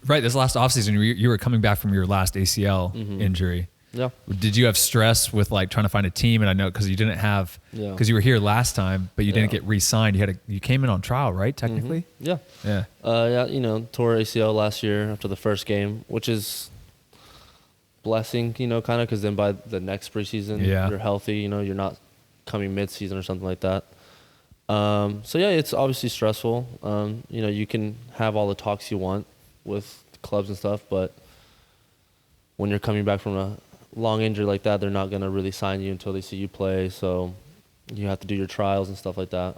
right? This last offseason, you were coming back from your last ACL injury. Yeah. Did you have stress with trying to find a team? And I know because you didn't have, because you were here last time, but you didn't get re-signed. You came in on trial, right? Technically. Yeah. Yeah. Tore ACL last year after the first game, which is blessing, kind of, because then by the next preseason, you're healthy. You're not coming mid-season or something like that. So yeah, it's obviously stressful. You can have all the talks you want with clubs and stuff, but when you're coming back from a long injury like that, they're not going to really sign you until they see you play. So you have to do your trials and stuff like that.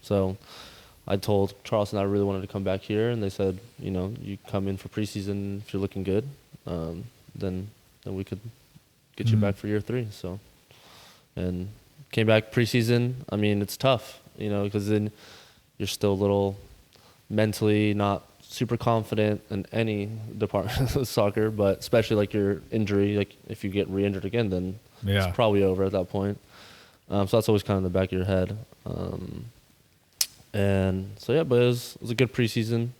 So I told Charleston I really wanted to come back here, and they said, you come in for preseason if you're looking good, then we could get you back for year 3. So, and came back preseason. I mean, it's tough. Because then you're still a little mentally not super confident in any department of soccer, but especially your injury, if you get re-injured again, then it's probably over at that point. So that's always kind of in the back of your head. And so, yeah, but it was a good preseason.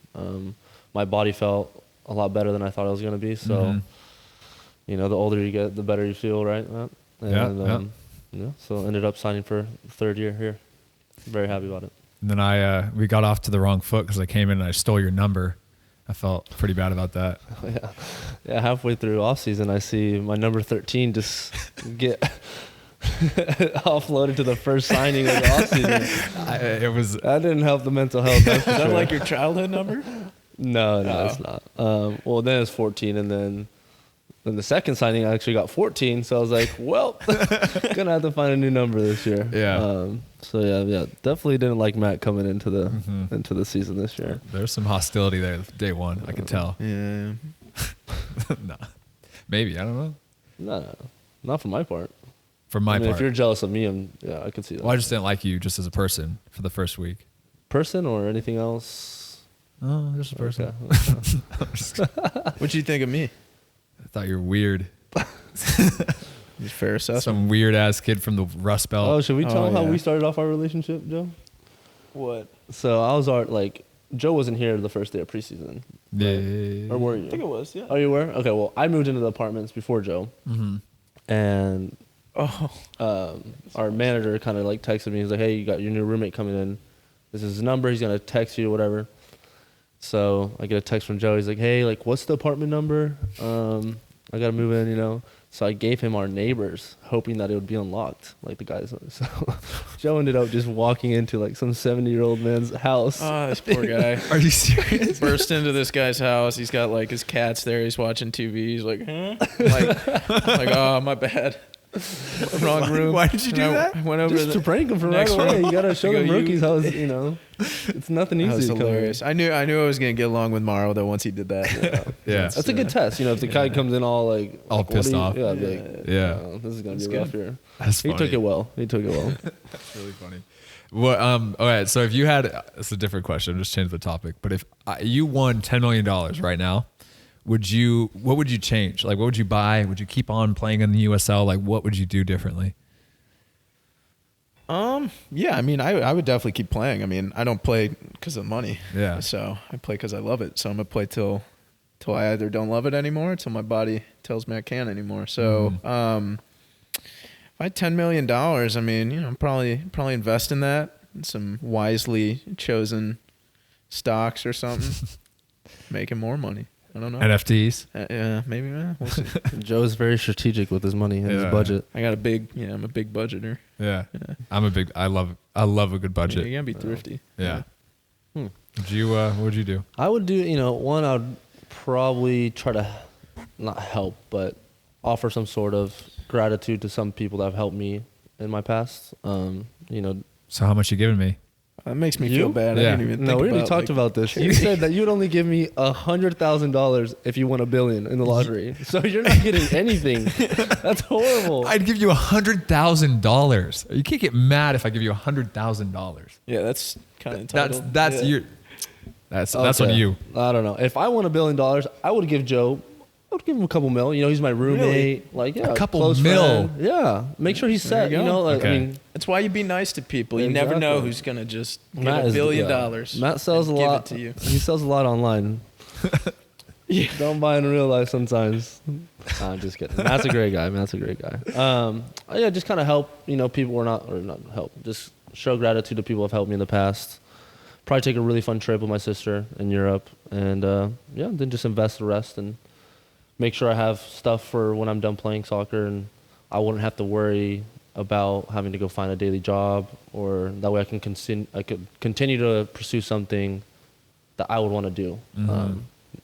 My body felt a lot better than I thought I was going to be. So, you know, the older you get, the better you feel, right, Matt? And, yeah, so ended up signing for third year here. Very happy about it. And then we got off to the wrong foot because I came in and I stole your number. I felt pretty bad about that. Yeah. Halfway through off season, I see my number 13 just get offloaded to the first signing of the off season. That didn't help the mental health. Is that like your childhood number? No, it's not. Well, then it's 14, and then the second signing I actually got 14. So I was like, well, gonna have to find a new number this year. Yeah. So yeah, definitely didn't like Matt coming into the season this year. There's some hostility there day one. I can tell. Yeah. No. Maybe, I don't know. No, not for my part. For my part. If you're jealous of me, I could see that. Well, I just didn't like you just as a person for the first week. Person or anything else? Oh, just a person. Okay. What'd you think of me? I thought you were weird. Fair assessment. Some weird ass kid from the Rust Belt. Oh, should we tell them how we started off our relationship, Joe? What? So I was Joe wasn't here the first day of preseason. Yeah. Or were you? I think it was, yeah. Oh, you were? Okay, well, I moved into the apartments before Joe. And our manager kind of like texted me. He's like, hey, you got your new roommate coming in. This is his number. He's going to text you or whatever. So I get a text from Joe. He's like, hey, like, what's the apartment number? I got to move in, you know. So I gave him our neighbors, hoping that it would be unlocked, like the guys. So Joe ended up just walking into like some 70-year-old man's house. Oh, this poor guy. Are you serious? Burst into this guy's house. He's got like his cats there. He's watching TV. He's like, like, oh, my bad. Wrong room. Why did you do that? I went over just to prank him for right away. You gotta show them rookies how, you know, it's nothing easy. That was to hilarious. I knew I was gonna get along with Mauro though once he did that. Yeah. That's a good test. You know, if the guy comes in all pissed off. Yeah, I'd be like, this is gonna be rough here. That's funny. He took it well. That's really funny. Well, all right. So if you had, it's a different question. I'm just changing the topic. But if you won $10 million right now, what would you change? Like, what would you buy? Would you keep on playing in the USL? Like, what would you do differently? Yeah, I mean, I would definitely keep playing. I mean, I don't play because of money. Yeah. So I play because I love it. So I'm gonna play till I either don't love it anymore, till my body tells me I can't anymore. So, if I had $10 million, I mean, you know, I'm probably invest in that, in some wisely chosen stocks or something, making more money. I don't know. NFTs. Yeah, maybe. We'll see. Joe's very strategic with his money and his budget. I'm a big budgeter. Yeah. I love a good budget. You gotta be thrifty. Yeah. What would you do? I would do, you know, one, I would probably try to not help, but offer some sort of gratitude to some people that have helped me in my past. You know. So how much you giving me? That makes me feel bad. Yeah. I didn't even think No, we already about, talked about this. You said that you'd only give me $100,000 if you won $1 billion in the lottery. So you're not getting anything. That's horrible. I'd give you $100,000. You can't get mad if I give you $100,000. Yeah, that's kind of entitled. That's on you. I don't know. If I won $1 billion, I would give him a couple mil. You know, he's my roommate. Really? Like, yeah, A couple close mil? friend. Yeah, make sure he's There set. you You go. know, like, Okay. I mean, That's why you be nice to people. You never know who's gonna just get $1 billion. Matt sells a and give lot. it to you. He sells a lot online. Yeah. Don't buy in real life sometimes. Nah, I'm just kidding. Matt's a great guy. Yeah, just kind of help. You know, people not help. Just show gratitude to people who have helped me in the past. Probably take a really fun trip with my sister in Europe, and then just invest the rest and make sure I have stuff for when I'm done playing soccer, and I wouldn't have to worry about having to go find a daily job, or that way I could continue to pursue something that I would want to do.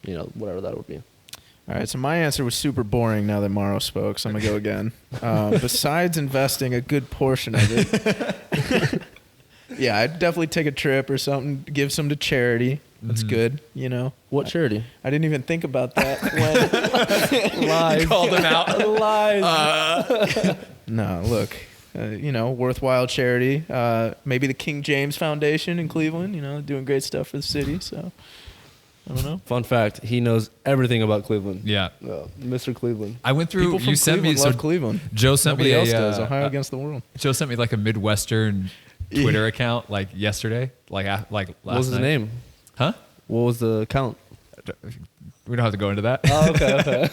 You know, whatever that would be. All right, so my answer was super boring now that Mauro spoke, so I'm going to go again. Besides investing a good portion of it, yeah, I'd definitely take a trip or something, give some to charity. That's good, you know. What charity? I didn't even think about that when Lies. Called him out. Lies. No, look, you know, worthwhile charity. Maybe the King James Foundation in Cleveland, you know, doing great stuff for the city. So, I don't know. Fun fact, he knows everything about Cleveland. Yeah. Mr. Cleveland. I went through. People from You sent me. Cleveland love Cleveland. Joe sent Nobody me else does. Ohio against the world. Joe sent me like a Midwestern Twitter account like yesterday, like last What was his night. name? Huh? What was the account? We don't have to go into that. Oh, okay.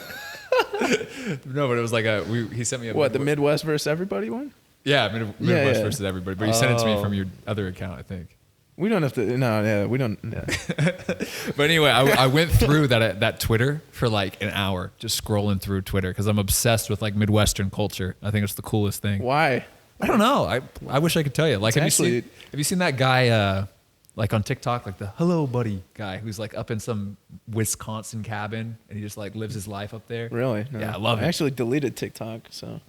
No, but it was like he sent me a What, the Midwest versus everybody one? Yeah, Midwest yeah. versus everybody. But you sent it to me Oh. from your other account, I think. We don't have to. No, yeah, we don't. Yeah. But anyway, I went through that Twitter for like an hour, just scrolling through Twitter because I'm obsessed with like Midwestern culture. I think it's the coolest thing. Why? I don't know. I wish I could tell you. Like, have you seen that guy like on TikTok, like the hello buddy guy who's like up in some Wisconsin cabin and he just like lives his life up there? Really? No. Yeah, I love it. I actually deleted TikTok, so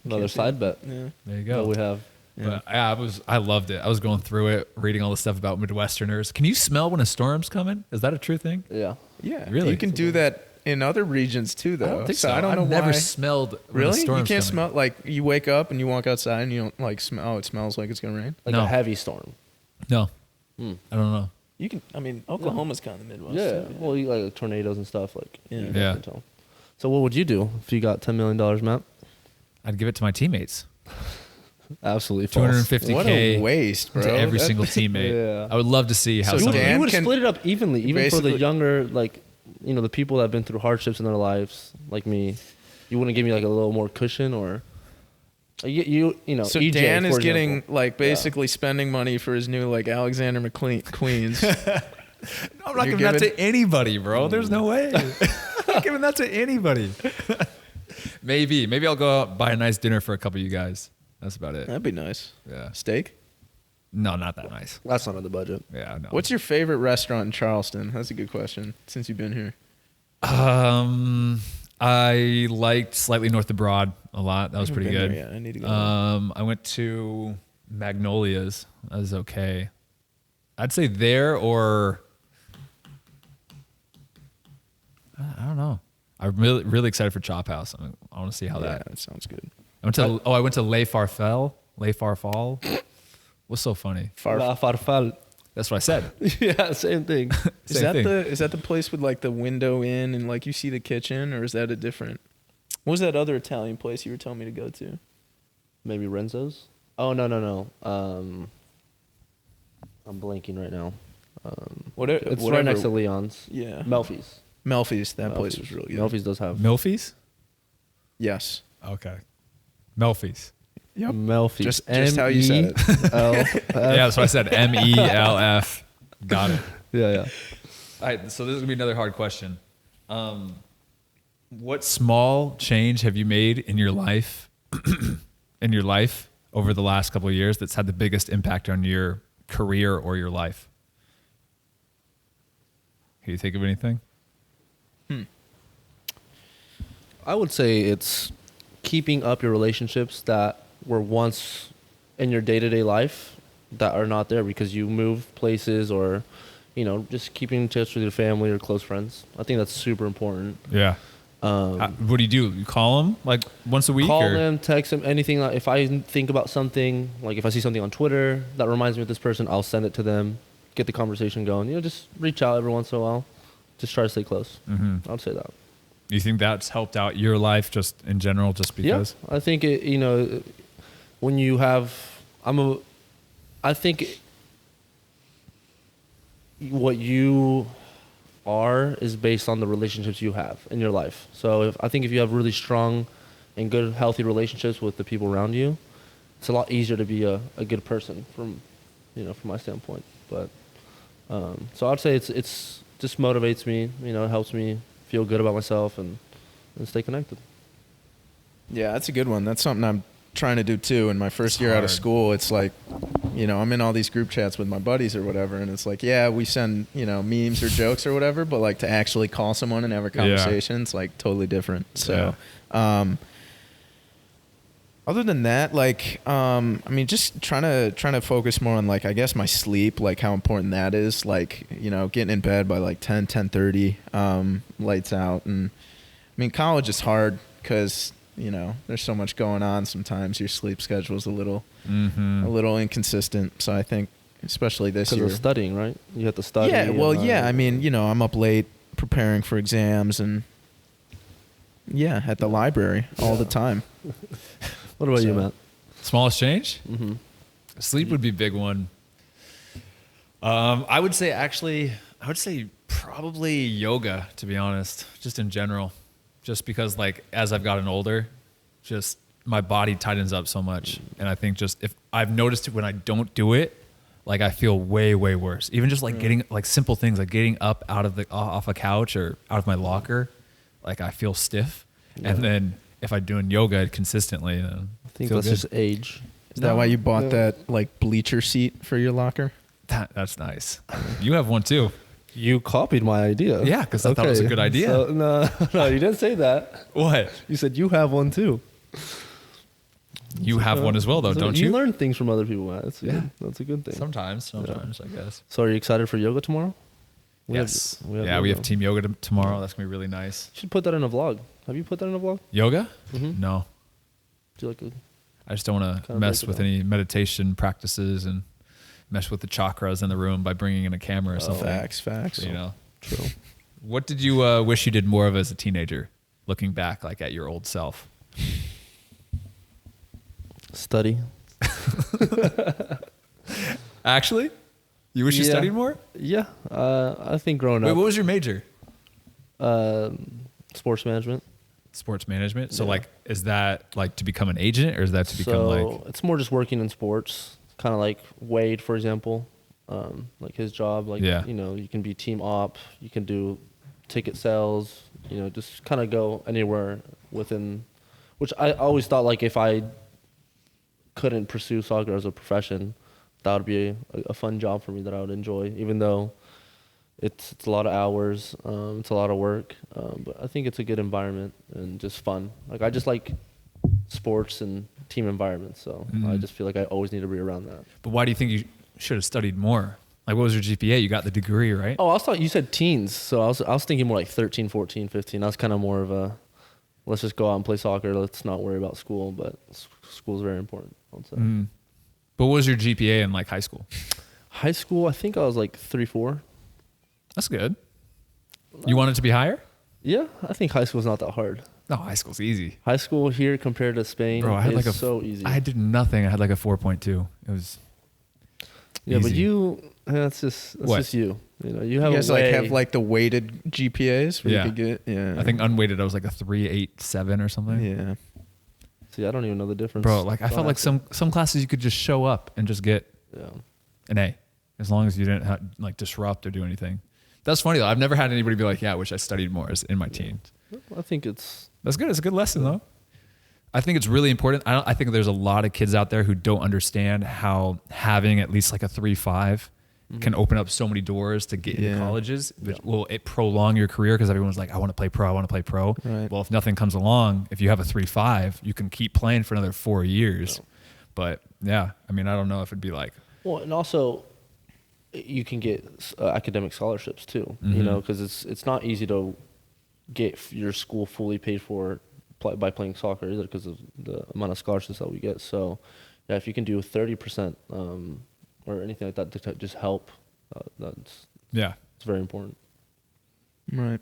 Another can't see side it. bet Yeah. There you that go. we have. But yeah, I loved it. I was going through it, reading all the stuff about Midwesterners. Can you smell when a storm's coming? Is that a true thing? Yeah. Yeah. Really? You can do that in other regions too, though. I don't think so. I don't know I've never why. smelled when a Really? You storm's can't coming. smell, like, you wake up and you walk outside and you don't like smell. Oh, it smells like it's gonna rain. Like No. a heavy storm. No, Hmm. I don't know. You can. I mean, Oklahoma's kind of the Midwest. Yeah. too, Well, you like tornadoes and stuff. Like, Yeah. you Yeah. can tell. So what would you do if you got $10 million, Matt? I'd give it to my teammates. Absolutely false. 250K What a waste, bro. to every That- single teammate. Yeah. I would love to see how So You would, someone. Dan you would can- split it up evenly, even for the basically- younger, like, the people that have been through hardships in their lives, like me. You wouldn't give me like a little more cushion, or you know. So EJ, Dan is for getting example. like basically spending money for his new like Alexander McQueen Queens. I'm not You're giving that giving- to anybody, bro. There's no way. I'm not giving that to anybody. Maybe I'll go out and buy a nice dinner for a couple of you guys. That's about it. That'd be nice. Yeah. Steak. No, not that nice. That's not on the budget. Yeah, no. What's your favorite restaurant in Charleston? That's a good question. Since you've been here, I liked Slightly North of Broad a lot. That was pretty good. Yeah, I need to go. I went to Magnolia's. That was okay. I'd say there or I don't know. I'm really excited for Chop House. I want to see how Yeah, that. that sounds good. I went to Le Farfel. Le Farfal. What's so funny? La Farfal. That's what I said. Yeah, same thing. Is Same that thing. is that the place with like the window in and like you see the kitchen, or is that a different? What was that other Italian place you were telling me to go to? Maybe Renzo's. Oh no. I'm blanking right now. It's right next to Leon's. Yeah, Melfi's. Melfi's. That place was really good. Melfi's does have Milfies? Yes. Okay. Melfies. Yep. Melfi's. Just how you said it. Yeah, that's what I said. MELF. Got it. Yeah. All right, so this is gonna be another hard question. What small change have you made in your life, over the last couple of years that's had the biggest impact on your career or your life? Can you think of anything? I would say it's keeping up your relationships that were once in your day-to-day life that are not there because you move places, or just keeping in touch with your family or close friends. I think that's super important. Yeah. What do? You call them like once a week? Call or? them, text them, anything. If I think about something, like if I see something on Twitter that reminds me of this person, I'll send it to them, get the conversation going. Just reach out every once in a while. Just try to stay close. Mm-hmm. I'd say that. You think that's helped out your life just in general, just because? Yeah, I think when you have, I think what you are is based on the relationships you have in your life. So I think if you have really strong and good, healthy relationships with the people around you, it's a lot easier to be a good person from my standpoint. But so I'd say it's just motivates me. It helps me feel good about myself and stay connected. Yeah, that's a good one. That's something I'm trying to do too. In my first It's year out hard. of school, it's like, I'm in all these group chats with my buddies or whatever, and it's like, yeah, we send, memes or jokes or whatever, but like to actually call someone and have a conversation, it's like totally different. So, other than that, like, just trying to focus more on like, I guess my sleep, like how important that is, like, getting in bed by like 10:30, lights out. And college is hard because, there's so much going on. Sometimes your sleep schedule is a little inconsistent. So I think, especially this year, Because of studying, right? You have to study. yeah, well, and, yeah. I'm up late preparing for exams and at the library all the time. What about you, So- Matt? Smallest change? Mm-hmm. Sleep would be a big one. I would say Probably yoga, to be honest, just in general. Just because, like, as I've gotten older, just my body tightens up so much. And I think just if I've noticed it when I don't do it, like, I feel way, way worse. Even just like getting like simple things like getting up out of off a couch or out of my locker, like I feel stiff. Yeah. And then if I'm doing yoga consistently, I think that's just age. Is that why you bought that like bleacher seat for your locker? That's nice. You have one too. You copied my idea. Yeah, because I thought it was a good idea. So, no, you didn't say that. What? You said you have one too. You have one as well, though, don't you? You learn things from other people, man. That's a good thing. Sometimes, I guess. So, are you excited for yoga tomorrow? Yes. We have team yoga tomorrow. That's gonna be really nice. You should put that in a vlog. Have you put that in a vlog? Yoga? Mm-hmm. No. Do you like I just don't want to mess with any meditation practices and mess with the chakras in the room by bringing in a camera or something. Facts. You know. True. What did you wish you did more of as a teenager, looking back, like at your old self? Study. Actually, you wish you studied more? Yeah, I think growing up. Wait, what was your major? Sports management. Sports management. So, like, is that like to become an agent, or is that to become like? It's more just working in sports, kind of like Wade, for example. Like his job, like you know, you can be team op, you can do ticket sales, you know, just kind of go anywhere within. Which I always thought, like, if I couldn't pursue soccer as a profession, that would be a fun job for me that I would enjoy, even though it's a lot of hours, it's a lot of work, but I think it's a good environment and just fun. Like, I just like sports and team environments, so I just feel like I always need to be around that. But why do you think you should have studied more? Like, what was your GPA? You got the degree, right? Oh, I thought you said teens, so I was thinking more like 13, 14, 15. I was kind of more of a, let's just go out and play soccer, let's not worry about school, but school's very important, I'd say. But what was your GPA in like high school? High school, I think I was like 3.4. That's good. You want it to be higher? Yeah, I think high school's not that hard. No, high school's easy. High school here compared to Spain, Bro, I had is so easy. I did nothing. I had like a 4.2. It was yeah, easy. but that's just you. You know, you guys have like the weighted GPAs where you could get. Yeah, I think unweighted I was like a 3.87 or something. Yeah. See, I don't even know the difference. Bro, like I felt like some classes you could just show up and just get an A, as long as you didn't like disrupt or do anything. That's funny though. I've never had anybody be like, "Yeah, I wish I studied more in my teens." I think that's good. It's a good lesson though. I think it's really important. I think there's a lot of kids out there who don't understand how having at least like a 3.5 can open up so many doors to get into colleges. Will it prolong your career? Because everyone's like, I want to play pro. I want to play pro. Right. Well, if nothing comes along, if you have a 3.5, you can keep playing for another 4 years. Yeah. But yeah, I mean, I don't know if it'd be like. Well, and also you can get academic scholarships too. You know, because it's not easy to get your school fully paid for by playing soccer either, because of the amount of scholarships that we get. So yeah, if you can do 30% or anything like that to just help, it's very important. Right.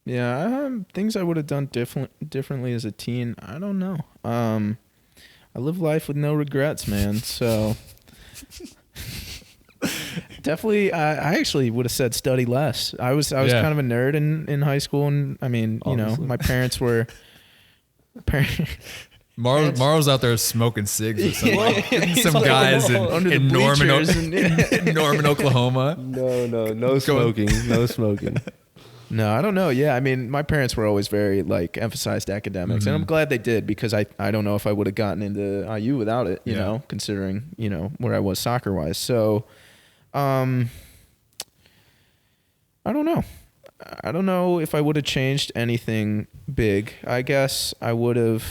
Yeah, things I would have done differently as a teen. I don't know. I live life with no regrets, man. So definitely, I actually would have said study less. I was kind of a nerd in high school, and I mean, Obviously. you know, my parents were. Mauro's out there smoking cigs with some guys in Norman, in Norman, Oklahoma. No smoking. No smoking. No, I don't know. Yeah, I mean, my parents were always very like emphasized academics, and I'm glad they did, because I don't know if I would have gotten into IU without it. You know, considering where I was soccer wise. So, I don't know. I don't know if I would have changed anything big. I guess I would have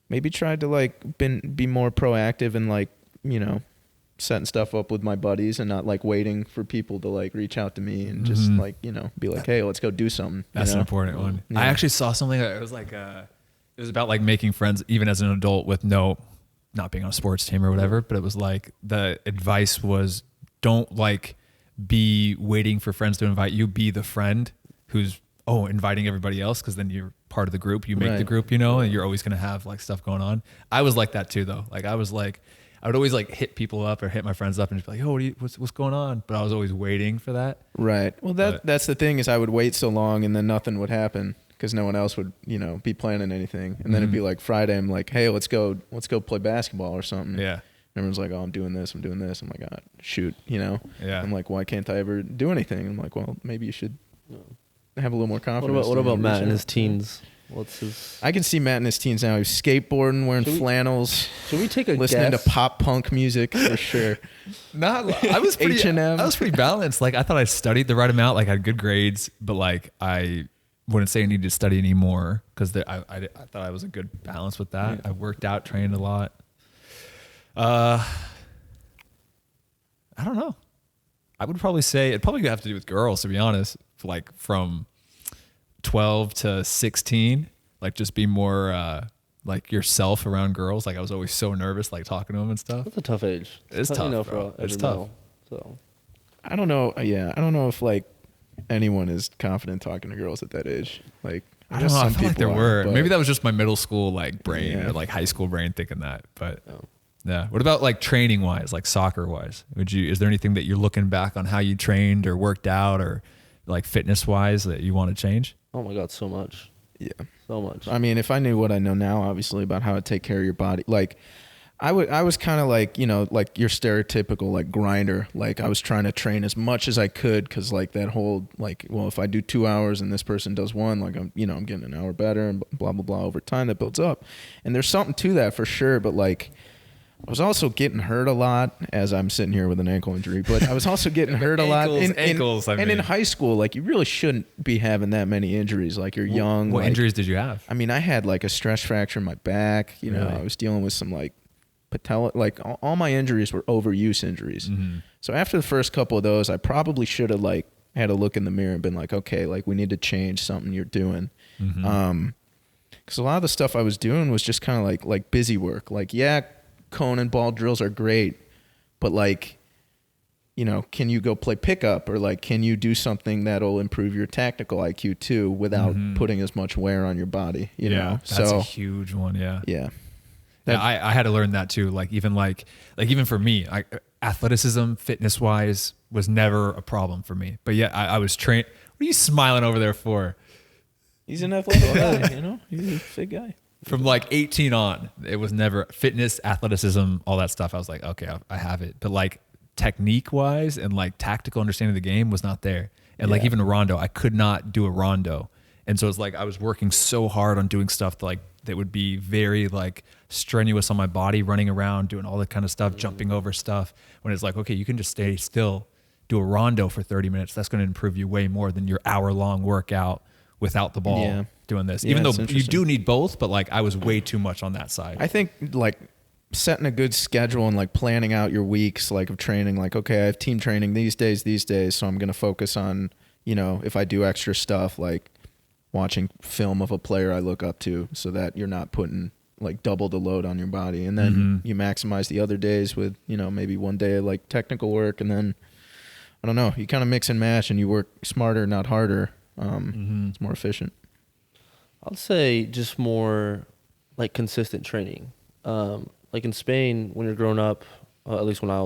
maybe tried to like be more proactive and like, setting stuff up with my buddies and not like waiting for people to like reach out to me and just like, be like, hey, let's go do something. That's an important one. Yeah. I actually saw something that it was like it was about like making friends even as an adult with not being on a sports team or whatever, but it was like the advice was don't like be waiting for friends to invite you, be the friend who's inviting everybody else, because then you're part of the group, you make the group, and you're always going to have like stuff going on. I was like that too though. Like I was like, I would always like hit people up or hit my friends up and just be like, "Oh, what's going on?" But I was always waiting for that. Right. Well, that's the thing is I would wait so long and then nothing would happen because no one else would, be planning anything. And then it'd be like Friday, I'm like, hey, let's go play basketball or something. Yeah. Everyone's like, oh, I'm doing this. I'm like, oh, shoot, Yeah. I'm like, why can't I ever do anything? I'm like, well, maybe you should have a little more confidence. What about Matt in his teens? What's his? I can see Matt in his teens now. He's skateboarding, wearing flannels. Should we take a listening guess? to pop punk music for sure? I was pretty H&M. I was pretty balanced. Like I thought I studied the right amount. Like I had good grades, but like I wouldn't say I needed to study anymore because I thought I was a good balance with that. Yeah. I worked out, trained a lot. I don't know. I would probably say it'd probably have to do with girls, to be honest. Like from 12 to 16, like just be more like yourself around girls. Like I was always so nervous, like talking to them and stuff. That's a tough age. It's tough, bro. It's tough. So I don't know. Yeah, I don't know if like anyone is confident talking to girls at that age. Like I don't know. I feel like there were. but Maybe that was just my middle school like brain Yeah. or like high school brain thinking that. But yeah. What about like training wise, like soccer wise? Is there anything that you're looking back on how you trained or worked out or like fitness wise that you want to change? Oh my God, so much. Yeah. So much. I mean, if I knew what I know now, obviously, about how to take care of your body, like I was kind of like, like your stereotypical like grinder. Like I was trying to train as much as I could because like that whole like, well, if I do 2 hours and this person does 1, like I'm getting an hour better and blah, blah, blah over time that builds up. And there's something to that for sure. But like I was also getting hurt a lot as I'm sitting here with an ankle injury, but I was also getting hurt a lot. Ankles, and in high school, like you really shouldn't be having that many injuries. Like you're young. What like, injuries did you have? I mean, I had like a stress fracture in my back. Really? I was dealing with some like patella, like all my injuries were overuse injuries. Mm-hmm. So after the first couple of those, I probably should have like had a look in the mirror and been like, okay, like we need to change something you're doing. Mm-hmm. Because a lot of the stuff I was doing was just kind of like busy work. Like, yeah, cone and ball drills are great, but like, can you go play pickup or like, can you do something that'll improve your tactical IQ too without putting as much wear on your body? You know, that's a huge one. Yeah. Yeah. I had to learn that too. Like even for me, athleticism, fitness wise was never a problem for me, but yeah, I was trained. What are you smiling over there for? He's an athletic guy, he's a fit guy. From like 18 on, it was never fitness, athleticism, all that stuff. I was like, okay, I have it. But like technique wise and like tactical understanding of the game was not there. And like even a rondo, I could not do a rondo. And so it's like I was working so hard on doing stuff that would be very like strenuous on my body, running around, doing all that kind of stuff, jumping over stuff. When it's like, okay, you can just stay still, do a rondo for 30 minutes. That's going to improve you way more than your hour-long workout without the ball doing this. Even though you do need both, but like I was way too much on that side. I think like setting a good schedule and like planning out your weeks like of training, like, okay, I have team training these days, so I'm going to focus on, if I do extra stuff, like watching film of a player I look up to so that you're not putting like double the load on your body. And then you maximize the other days with, maybe one day like technical work. And then, I don't know, you kind of mix and match and you work smarter, not harder. It's more efficient. I'll say just more like consistent training. Like in Spain, when you're growing up, at least when I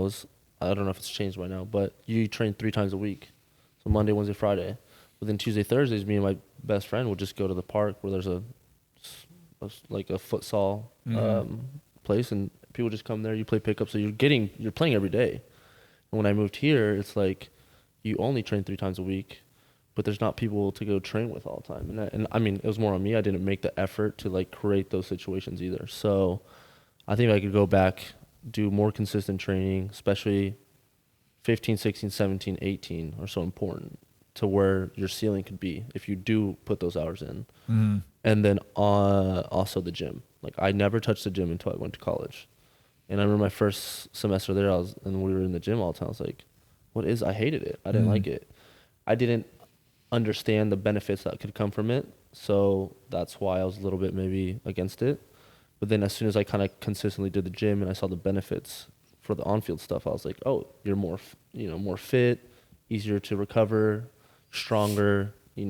don't know if it's changed by now, but you train 3 times a week. So Monday, Wednesday, Friday. But then Tuesday, Thursdays, me and my best friend would just go to the park where there's a futsal place, and people just come there. You play pickup, so you're playing every day. And when I moved here, it's like you only train 3 times a week, but there's not people to go train with all the time. And I mean, it was more on me. I didn't make the effort to like create those situations either. So I think I could go back, do more consistent training, especially 15, 16, 17, 18 are so important to where your ceiling could be if you do put those hours in. And then also the gym. Like I never touched the gym until I went to college. And I remember my first semester there, and we were in the gym all the time. I was like, I hated it. I didn't like it. I didn't understand the benefits that could come from it. So that's why I was a little bit maybe against it. But then as soon as I kind of consistently did the gym and I saw the benefits for the on-field stuff, I was like, oh, you're more fit, easier to recover, stronger, it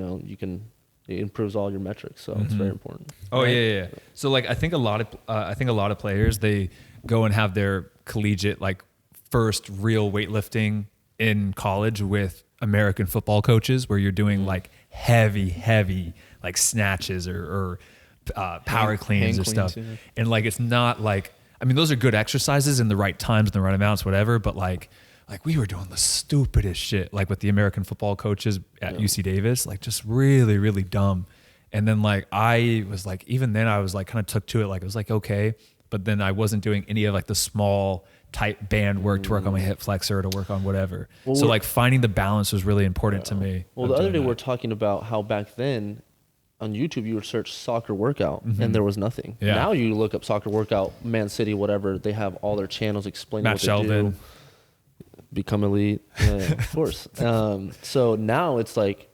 improves all your metrics. So it's very important. Oh, right? Yeah. So like, I think a lot of players, they go and have their collegiate, like first real weightlifting in college with American football coaches, where you're doing like heavy like snatches or power cleans or stuff. And like, it's not like, I mean, those are good exercises in the right times and the right amounts, whatever. But like we were doing the stupidest shit, like with the American football coaches at UC Davis, like just really, really dumb. And then like, I was like, even then I was like, kind of took to it. Like, it was like, okay. But then I wasn't doing any of like the small type band work to work on my hip flexor, to work on whatever. Well, so like finding the balance was really important to me. Well, the other day we're talking about how back then on YouTube you would search soccer workout and there was nothing. Yeah. Now you look up soccer workout, Man City, whatever, they have all their channels explaining Matt what Sheldon. they do. Become elite. Yeah, of course. So now it's like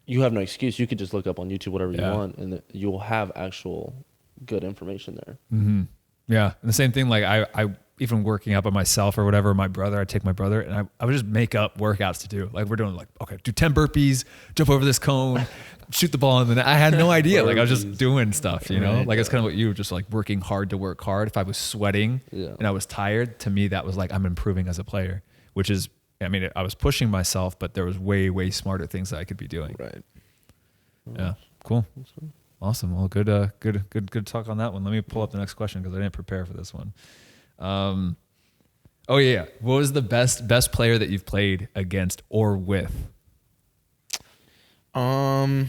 you have no excuse. You could just look up on YouTube whatever you want and you'll have actual good information there. Mm-hmm. Yeah. And the same thing, like I even working out by myself or whatever, I'd take my brother and I would just make up workouts to do. Like we're doing like, okay, do 10 burpees, jump over this cone, shoot the ball. And then I had no idea. Like I was just doing stuff, you know, like it's kind of what you were just like working hard to work hard. If I was sweating and I was tired, to me, that was like, I'm improving as a player, which is, I mean, I was pushing myself, but there was way smarter things that I could be doing. Right. Yeah. Cool. Awesome. Well, good talk on that one. Let me pull up the next question because I didn't prepare for this one. Oh yeah. What was the best player that you've played against or with? I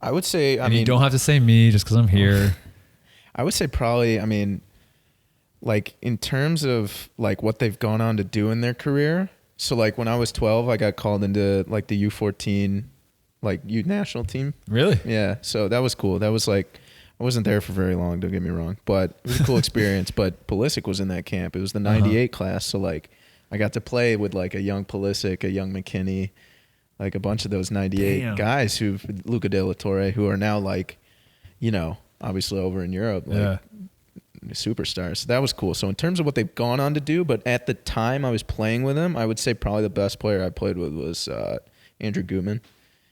would say, I mean, you don't have to say me just because I'm here. I would say probably, I mean, like in terms of like what they've gone on to do in their career. So like when I was 12, I got called into like the U14, like youth national team. Really? Yeah. So that was cool. That was like, I wasn't there for very long, don't get me wrong, but it was a cool experience. But Pulisic was in that camp. It was the 98 class. So like I got to play with like a young Pulisic, a young McKinney, like a bunch of those 98 guys Luca De La Torre, who are now like, you know, obviously over in Europe, like superstars. So that was cool. So in terms of what they've gone on to do, but at the time I was playing with them, I would say probably the best player I played with was Andrew Gutman.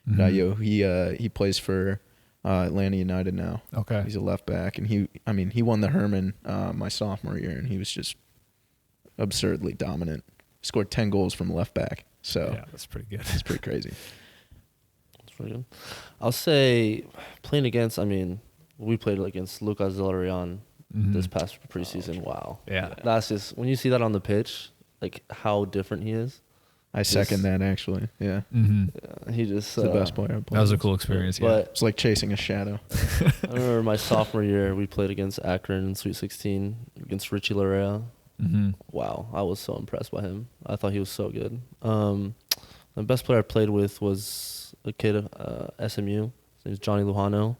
He plays for Atlanta United now. Okay. He's a left back, and he won the Herman my sophomore year, and he was just absurdly dominant. Scored 10 goals from left back. So yeah, that's pretty good. It's pretty crazy. That's pretty good. I'll say playing against, I mean, we played against Lucas Zelarian this past preseason. Wow. Yeah. That's just, when you see that on the pitch, like how different he is. I second that actually. Yeah. Yeah, he just the best player I've played. That was a cool experience. Yeah. It's like chasing a shadow. I remember my sophomore year, we played against Akron in Sweet 16 against Richie Larea. Wow, I was so impressed by him. I thought he was so good. The best player I played with was a kid at SMU. His name is Johnny Lujano.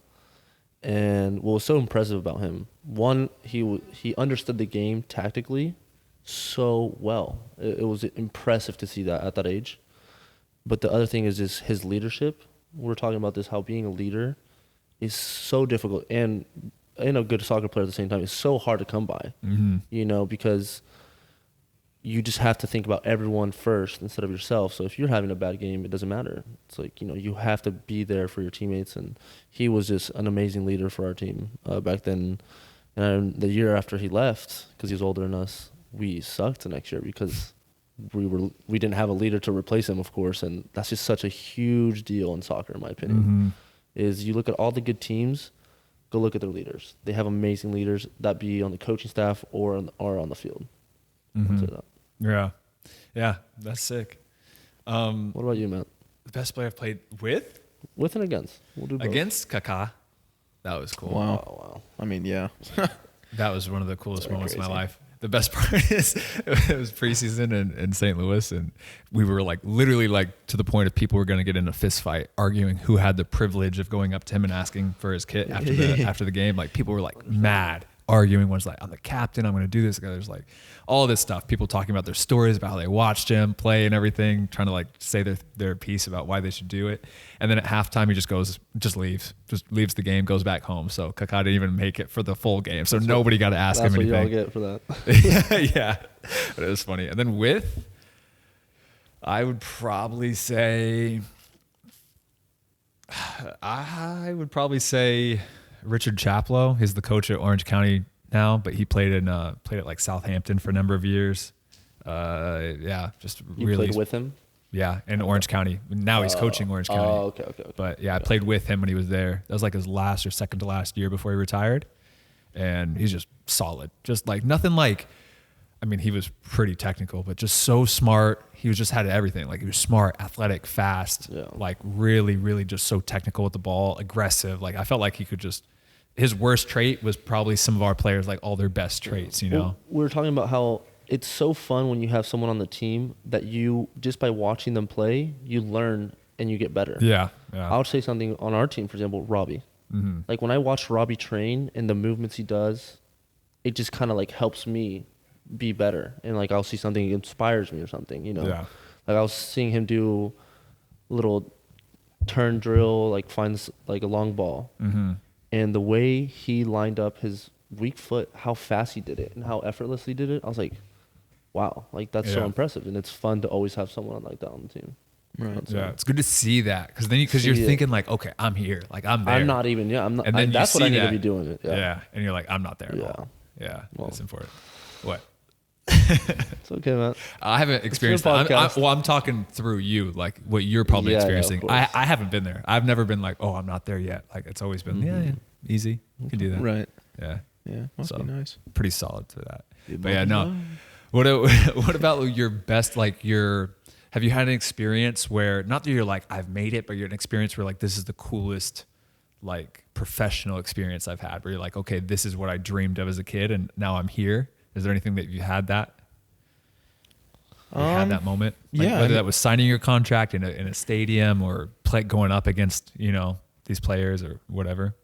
And what was so impressive about him, one, he understood the game tactically so well. It was impressive to see that at that age. But the other thing is just his leadership. We're talking about this, how being a leader is so difficult. And a good soccer player at the same time is so hard to come by, you know, because you just have to think about everyone first instead of yourself. So if you're having a bad game, it doesn't matter. It's like, you know, you have to be there for your teammates. And he was just an amazing leader for our team back then. And the year after he left, because he was older than us, we sucked the next year because we didn't have a leader to replace him, of course. And that's just such a huge deal in soccer, in my opinion, is you look at all the good teams, go look at their leaders. They have amazing leaders that be on the coaching staff or on the field. I'll say that. Yeah, that's sick. What about you, Matt? The best player I've played with? With and against. We'll do both. Against Kaká. That was cool. Wow. I mean, yeah. That was one of the coolest moments of my life. The best part is it was preseason in St. Louis, and we were like literally like to the point of people were going to get in a fist fight arguing who had the privilege of going up to him and asking for his kit after the game. Like people were like mad, arguing. One's like, I'm the captain, I'm going to do this. There's like all this stuff. People talking about their stories about how they watched him play and everything, trying to like say their piece about why they should do it. And then at halftime, he just leaves the game, goes back home. So Kaká didn't even make it for the full game. So nobody got to ask him anything. That's what y'all get for that. Yeah. But it was funny. And then with, I would probably say Richard Chaplow. He's the coach at Orange County now, but he played at like Southampton for a number of years. Just You really played with him? Yeah, in Orange County. Now he's coaching Orange County. Oh, okay. But yeah, I played with him when he was there. That was like his last or second to last year before he retired. And he's just solid. Just like nothing like, I mean, he was pretty technical, but just so smart. He was just had everything. Like he was smart, athletic, fast, like really, really just so technical with the ball, aggressive. Like I felt like he could just, his worst trait was probably some of our players, like all their best traits, you know? Well, we were talking about how it's so fun when you have someone on the team that you, just by watching them play, you learn and you get better. Yeah. I'll say something on our team, for example, Robbie. Mm-hmm. Like when I watch Robbie train and the movements he does, it just kind of like helps me be better. And like I'll see something that inspires me or something, you know? Yeah. Like I was seeing him do a little turn drill, like finds like a long ball. Mm-hmm. And the way he lined up his weak foot, how fast he did it and how effortlessly he did it, I was like, wow, like that's so impressive. And it's fun to always have someone like that on the team. Right. Yeah, it's good to see that because you're thinking like, okay, I'm here, like I'm there. I'm not even. Yeah, I'm not. And then that's what I need to be doing. It. Yeah, and you're like, I'm not there. Yeah, yeah, well, that's important. What? It's okay, man. I haven't experienced that. I'm talking through you, like what you're probably experiencing. I haven't been there. I've never been like, oh, I'm not there yet. Like it's always been, easy. You can do that. Right. Yeah. Yeah. Must be nice. Pretty solid to that. But yeah, no. What about your best, like have you had an experience where, not that you're like, I've made it, but you're an experience where like, this is the coolest, like professional experience I've had, where you're like, okay, this is what I dreamed of as a kid and now I'm here. Is there anything that you had that? Had that moment? Like whether that was signing your contract in a stadium or going up against, these players or whatever.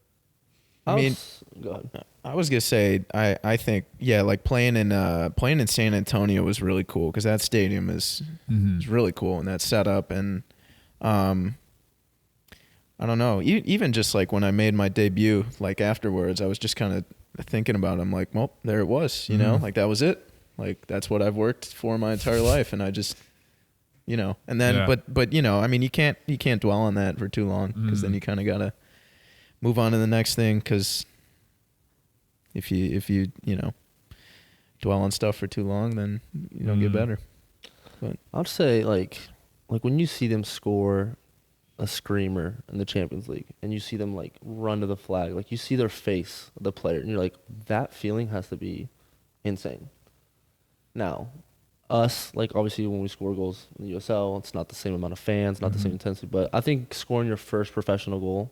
I mean, go ahead. I was gonna say, I think like playing in San Antonio was really cool because that stadium is really cool and that setup and I don't know, even just like when I made my debut, like afterwards, I was just kind of thinking about it. I'm like, well, there it was, you know, like that was it, like that's what I've worked for my entire life, and I just, and then but I mean, you can't dwell on that for too long because then you kind of gotta move on to the next thing, because if you dwell on stuff for too long, then you don't get better. But I'd say like when you see them score a screamer in the Champions League and you see them like run to the flag, like you see their face, the player, and you're like, that feeling has to be insane. Now, us, like obviously when we score goals in the USL, it's not the same amount of fans, not the same intensity, but I think scoring your first professional goal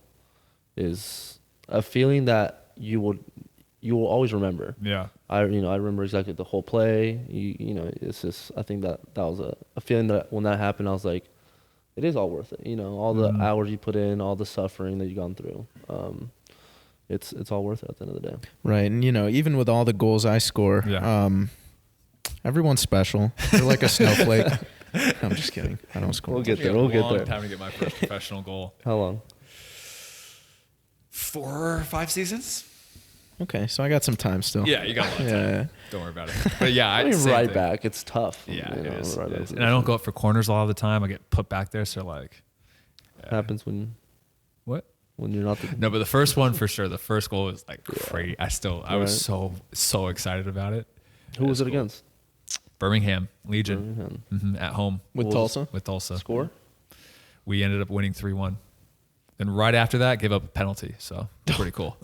is a feeling that you will always remember. Yeah. I remember exactly the whole play. It's just, I think that was a feeling that when that happened, I was like, it is all worth it. All the hours you put in, all the suffering that you've gone through. It's all worth it at the end of the day. Right. And even with all the goals I score, everyone's special. They're like a snowflake. I'm just kidding. I don't score. We'll get there. We'll get there. Time to get my first professional goal. How long? 4 or 5 seasons. Okay, so I got some time still. Yeah, you got a lot of time. Yeah. Don't worry about it. But yeah, I mean, right back. It's tough. Yeah, it is. And I don't go up for corners all the time. I get put back there, so like. Happens when. What? When you're not. No, but the first one for sure. The first goal was like crazy. I was so excited about it. Who was it against? Birmingham Legion. At home with Tulsa. With Tulsa. Score. We ended up winning 3-1. Then right after that, gave up a penalty. So pretty cool.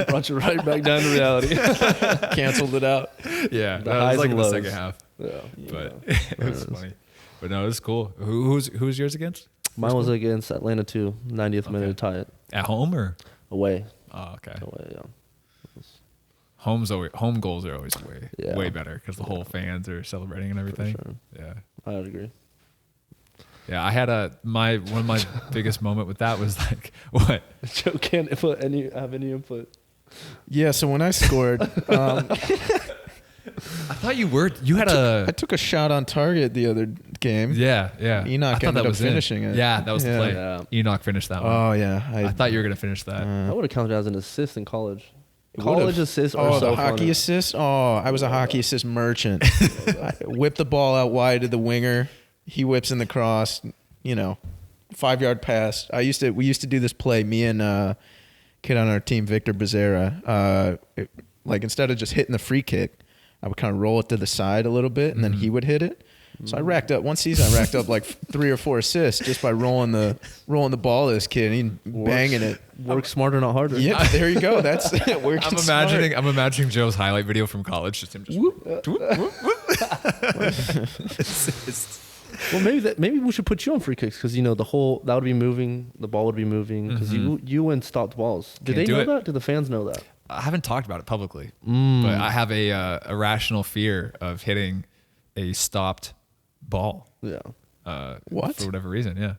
Brought you right back down to reality. Canceled it out. Yeah, the that was like in the lows. second half. Yeah, but it was funny. But no, it was cool. Who was yours against? Mine was against Atlanta 2, 90th minute to tie it. At home or away? Oh, okay. Away, yeah. Home goals are always way better because the whole fans are celebrating and everything. For sure. Yeah, I would agree. Yeah, I had one of my biggest moment with that was like, what? Joe can't have any input. Yeah, so when I scored, I thought you had I took a shot on target the other game. Yeah. Enoch ended up finishing it. Yeah, that was the play. Yeah. Enoch finished that one. Oh yeah, I thought you were gonna finish that. I would have counted as an assist in college. College assists are so the hockey assist. Oh, I was a hockey assist merchant. I whipped the ball out wide to the winger. He whips in the cross, 5-yard pass. We used to do this play, me and kid on our team, Victor Becerra. Like instead of just hitting the free kick, I would kind of roll it to the side a little bit, and then he would hit it. So I racked up one season. I racked up like 3 or 4 assists just by rolling the ball to this kid and banging it. Work smarter, not harder. Yeah, there you go. That's working. I'm imagining Joe's highlight video from college, just him just whoop, whoop, whoop, whoop. Well, maybe we should put you on free kicks because that would be moving, the ball would be moving because you wouldn't stop the balls. Did they know that? Did the fans know that? I haven't talked about it publicly, but I have a irrational fear of hitting a stopped ball. Yeah. What? For whatever reason, yeah.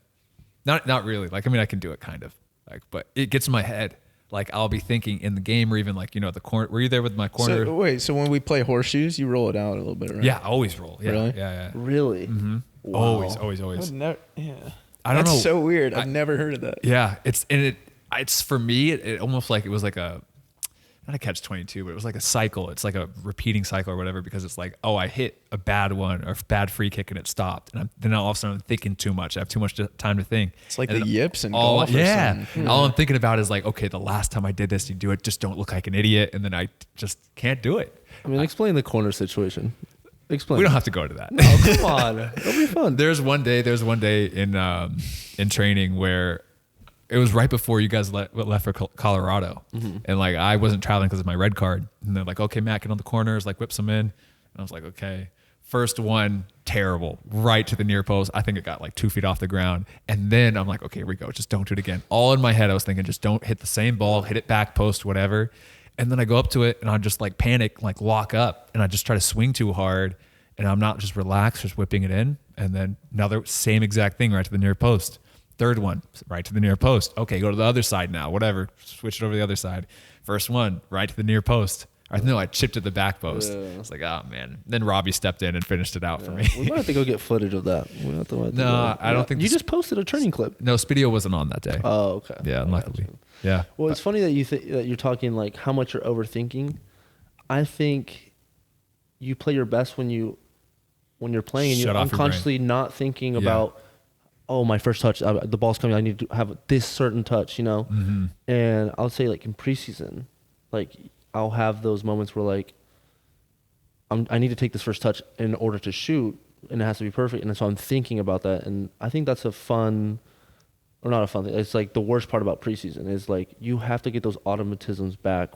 Not really. Like, I mean, I can do it kind of. Like, but it gets in my head. Like, I'll be thinking in the game or even like, the corner. Were you there with my corner? So when we play horseshoes, you roll it out a little bit, right? Yeah, I always roll. Yeah, Really? Yeah. Really? Mm-hmm. Wow. Always. Yeah. I don't know. That's so weird. I've never heard of that. Yeah, it's for me. It almost like it was like not a catch-22, but it was like a cycle. It's like a repeating cycle or whatever because it's like, oh, I hit a bad one or bad free kick and it stopped, and then all of a sudden I'm thinking too much. I have too much time to think. It's like and the yips and golf. Yeah. All I'm thinking about is like, okay, the last time I did this, you do it. Just don't look like an idiot, and then I just can't do it. I mean, explain the corner situation. Explain. We don't have to go to that. Oh, come on. It'll be fun. There's one day in training where it was right before you guys left for Colorado. And like, I wasn't traveling because of my red card. And they're like, okay, Matt, get on the corners, like whip some in. And I was like, okay. First one, terrible, right to the near post. I think it got like 2 feet off the ground. And then I'm like, okay, here we go. Just don't do it again. All in my head, I was thinking, just don't hit the same ball, hit it back post, whatever. And then I go up to it and I just like panic, like lock up. And I just try to swing too hard. And I'm not just relaxed, just whipping it in. And then another same exact thing right to the near post. Third one, right to the near post. Okay, go to the other side now, whatever. Switch it over to the other side. First one, right to the near post. I chipped at the back post. I was like, oh, man. Then Robbie stepped in and finished it out for me. We might have to go get footage of that. I don't think... You just posted a training clip. No, Spidio wasn't on that day. Oh, okay. Yeah, unluckily. Yeah. Well, it's funny that that you're talking like how much you're overthinking. I think you play your best when you're playing and you're unconsciously not thinking about, oh, my first touch, the ball's coming, I need to have this certain touch, And I'll say like in preseason, like I'll have those moments where like I need to take this first touch in order to shoot, and it has to be perfect, and so I'm thinking about that, and I think that's not a fun thing. It's like the worst part about preseason is like you have to get those automatisms back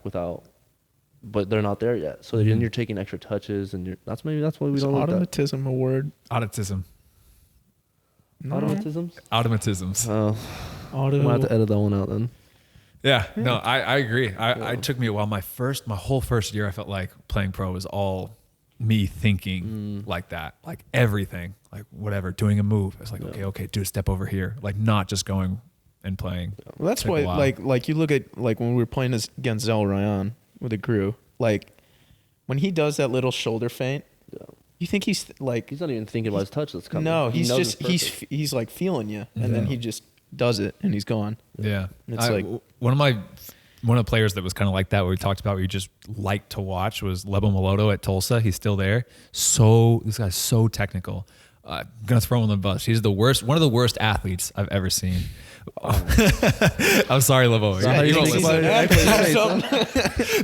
but they're not there yet. So then you're taking extra touches, and that's why we don't like that. Automatism a word? Autism. No. Automatisms? Automatisms. Oh, I'm gonna have to edit that one out then. Yeah, no, I agree. It took me a while. My whole first year, I felt like playing pro was all me thinking like that, like everything, like whatever, doing a move. It's like, okay, do a step over here, like not just going and playing. Well, that's why, like you look at like when we were playing against Zell Ryan with a crew, like when he does that little shoulder feint, you think he's like he's not even thinking about his touch that's coming. No, he's like feeling you, and then he just does it and he's gone. Yeah, and it's one of the players that was kind of like that, what we talked about, we just liked to watch, was Lebo Moloto at Tulsa. He's still there. This guy's so technical. I'm gonna throw him on the bus. He's one of the worst athletes I've ever seen. I'm sorry, Lebo.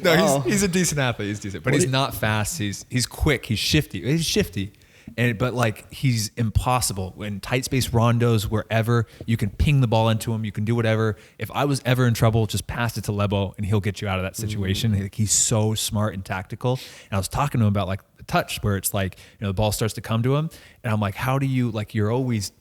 No, he's a decent athlete. He's decent, but he's not fast. He's quick. He's shifty. But like he's impossible in tight space rondos, wherever you can ping the ball into him, you can do whatever. If I was ever in trouble, just pass it to Lebo and he'll get you out of that situation. He's so smart and tactical. And I was talking to him about like the touch, where it's like, the ball starts to come to him, and I'm like, how do you, like, you're always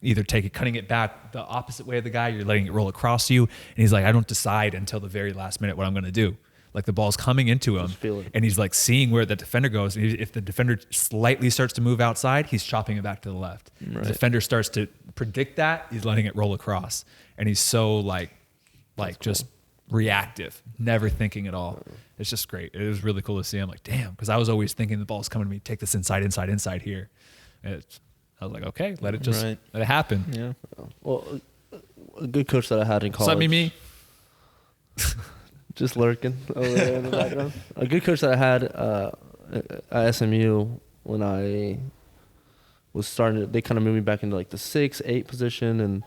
either cutting it back the opposite way of the guy, you're letting it roll across you. And he's like, I don't decide until the very last minute what I'm going to do. Like the ball's coming into him, and he's like seeing where the defender goes. And if the defender slightly starts to move outside, he's chopping it back to the left. Right. The defender starts to predict that, he's letting it roll across. And he's so like just reactive, never thinking at all. It's just great. It was really cool to see. I'm like, damn, because I was always thinking the ball's coming to me. Take this inside here. I was like, okay, let it happen. Yeah. Well, a good coach that I had in college. What's up, me? Just lurking over there in the background. A good coach that I had at SMU when I was starting, they kind of moved me back into like the 6-8 position, and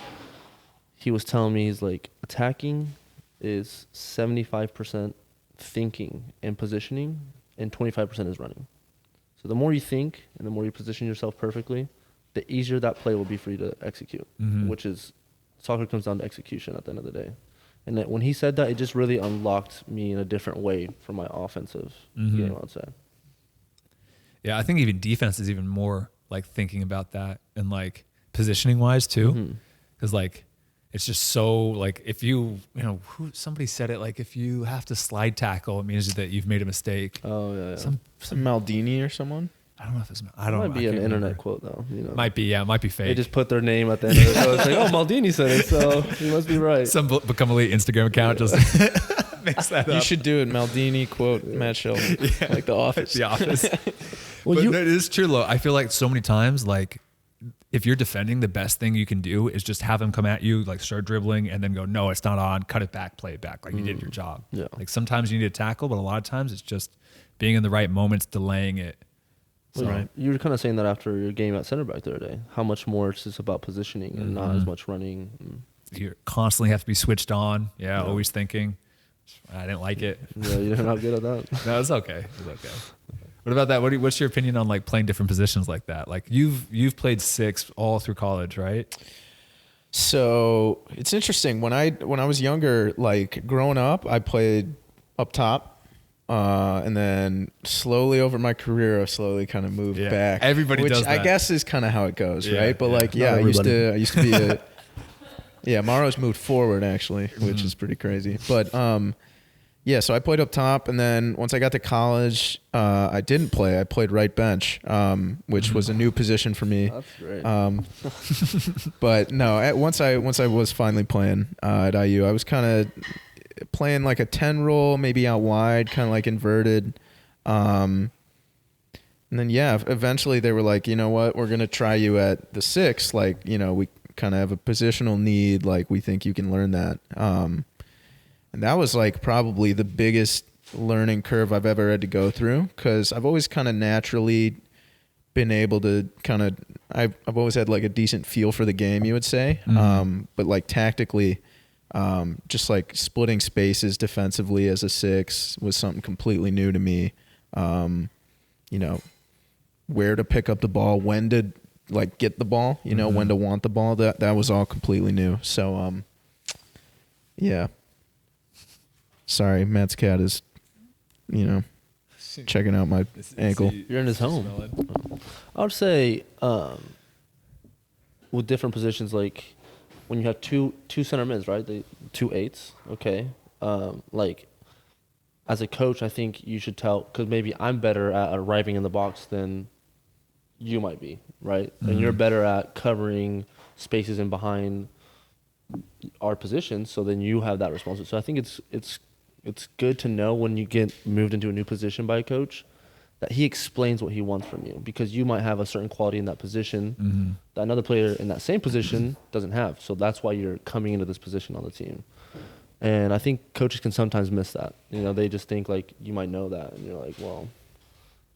he was telling me, he's like, attacking is 75% thinking and positioning, and 25% is running. So the more you think and the more you position yourself perfectly, the easier that play will be for you to execute, which is soccer comes down to execution at the end of the day. And that when he said that, it just really unlocked me in a different way for my offensive game, I would say. Yeah, I think even defense is even more like thinking about that and like positioning wise too. Because like it's just so like if somebody said it, like if you have to slide tackle, it means that you've made a mistake. Oh, yeah. Some Maldini or someone? I don't know if it's. I don't know. It might be an internet quote though. Might be. Yeah, it might be fake. They just put their name at the end of it. So it's like, oh, Maldini said it, so he must be right. Some become elite Instagram account just makes that up. You should do it. Maldini quote Matt Shelton, like The Office. The Office. But it is true, though. I feel like so many times, like if you're defending, the best thing you can do is just have him come at you, like start dribbling, and then go, no, it's not on. Cut it back, play it back, like you did your job. Yeah. Like sometimes you need to tackle, but a lot of times it's just being in the right moments, delaying it. So right. You were kind of saying that after your game at center back the other day, how much more it's just about positioning and not as much running. You constantly have to be switched on. Yeah, always thinking. I didn't like it. Yeah, you're not good at that. No, it's okay. It's okay. What about that? What's your opinion on like playing different positions like that? Like you've played 6 all through college, right? So it's interesting. When I was younger, like growing up, I played up top. And then slowly over my career, I've slowly kind of moved back. Everybody does that. Which I guess is kind of how it goes, right? But like, I used to be a, Mauro's moved forward actually, which is pretty crazy. But, so I played up top, and then once I got to college, I didn't play. I played right bench, which was a new position for me. That's great. But no, once I was finally playing at IU, I was kind of playing like a 10 role, maybe out wide, kind of like inverted. And then, eventually they were like, you know what, we're going to try you at the 6. Like, we kind of have a positional need. Like, we think you can learn that. And that was like probably the biggest learning curve I've ever had to go through, because I've always kind of naturally been able to I've always had like a decent feel for the game, you would say. But like tactically, just like splitting spaces defensively as a 6 was something completely new to me. Where to pick up the ball, when to like get the ball, when to want the ball, that was all completely new. So, sorry, Matt's cat is, checking out my ankle. You're in his home. I would say, with different positions, like when you have two center mids, right? 2 8s, okay. Like as a coach, I think you should tell, because maybe I'm better at arriving in the box than you might be, right? And you're better at covering spaces in behind our positions, so then you have that responsibility. So I think it's good to know when you get moved into a new position by a coach that he explains what he wants from you, because you might have a certain quality in that position that another player in that same position doesn't have. So that's why you're coming into this position on the team. And I think coaches can sometimes miss that. They just think like you might know that, and you're like, well,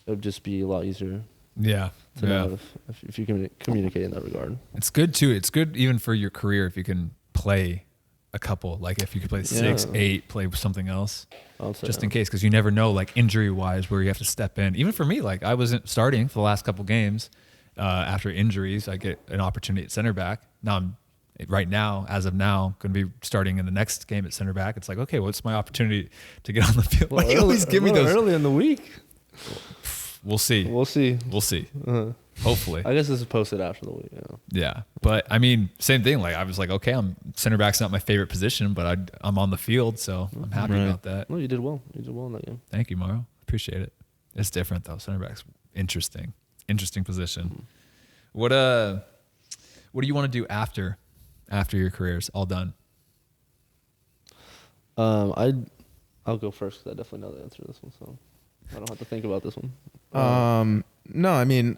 it would just be a lot easier. Yeah. To know if you can communicate in that regard. It's good too. It's good even for your career if you can play a couple. Like if you could play 6, 8, play with something else, just in case, because you never know, like injury wise, where you have to step in. Even for me, like I wasn't starting for the last couple games. After injuries, I get an opportunity at center back. Now I'm right now, as of now, going to be starting in the next game at center back. It's like, okay, what's my opportunity to get on the field? Well, like, always give me those early in the week. We'll see. Hopefully. I guess this is posted after the week. Yeah. But I mean, same thing. Like I was like, okay, center back's not my favorite position, but I'm on the field, so I'm happy about that. No, you did well. You did well in that game. Thank you, Mauro. Appreciate it. It's different though. Center back's interesting position. What do you want to do after your career's all done? I'll go first because I definitely know the answer to this one, so I don't have to think about this one. No, I mean,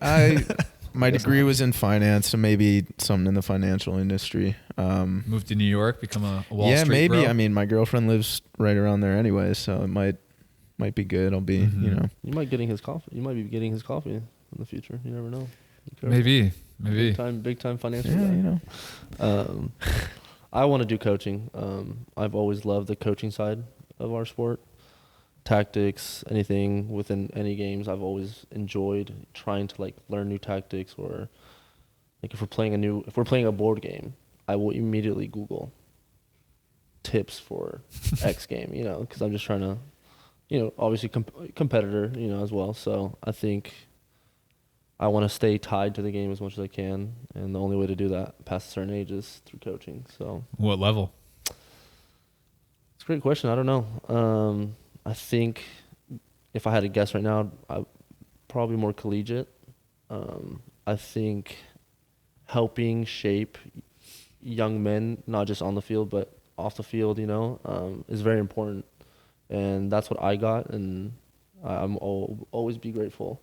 my degree was in finance, so maybe something in the financial industry. Move to New York, become a Wall Street maybe. bro? I mean, my girlfriend lives right around there anyway, so it might be good. I'll be, You might be getting his coffee in the future. You never know. Maybe. Big time financial guy. I want to do coaching. I've always loved the coaching side of our sport. tactics, anything within any games. I've always enjoyed trying to like learn new tactics, or like if we're playing a board game, I will immediately Google tips for X game, you know, because I'm just trying to, you know, obviously competitor, you know, as well. So I think I want to stay tied to the game as much as I can, and the only way to do that past a certain age is through coaching. So What level? it's a great question. I don't know. I think if I had to guess right now, I probably more collegiate. I think helping shape young men, not just on the field but off the field, you know, is very important, and that's what I got, and I'm always be grateful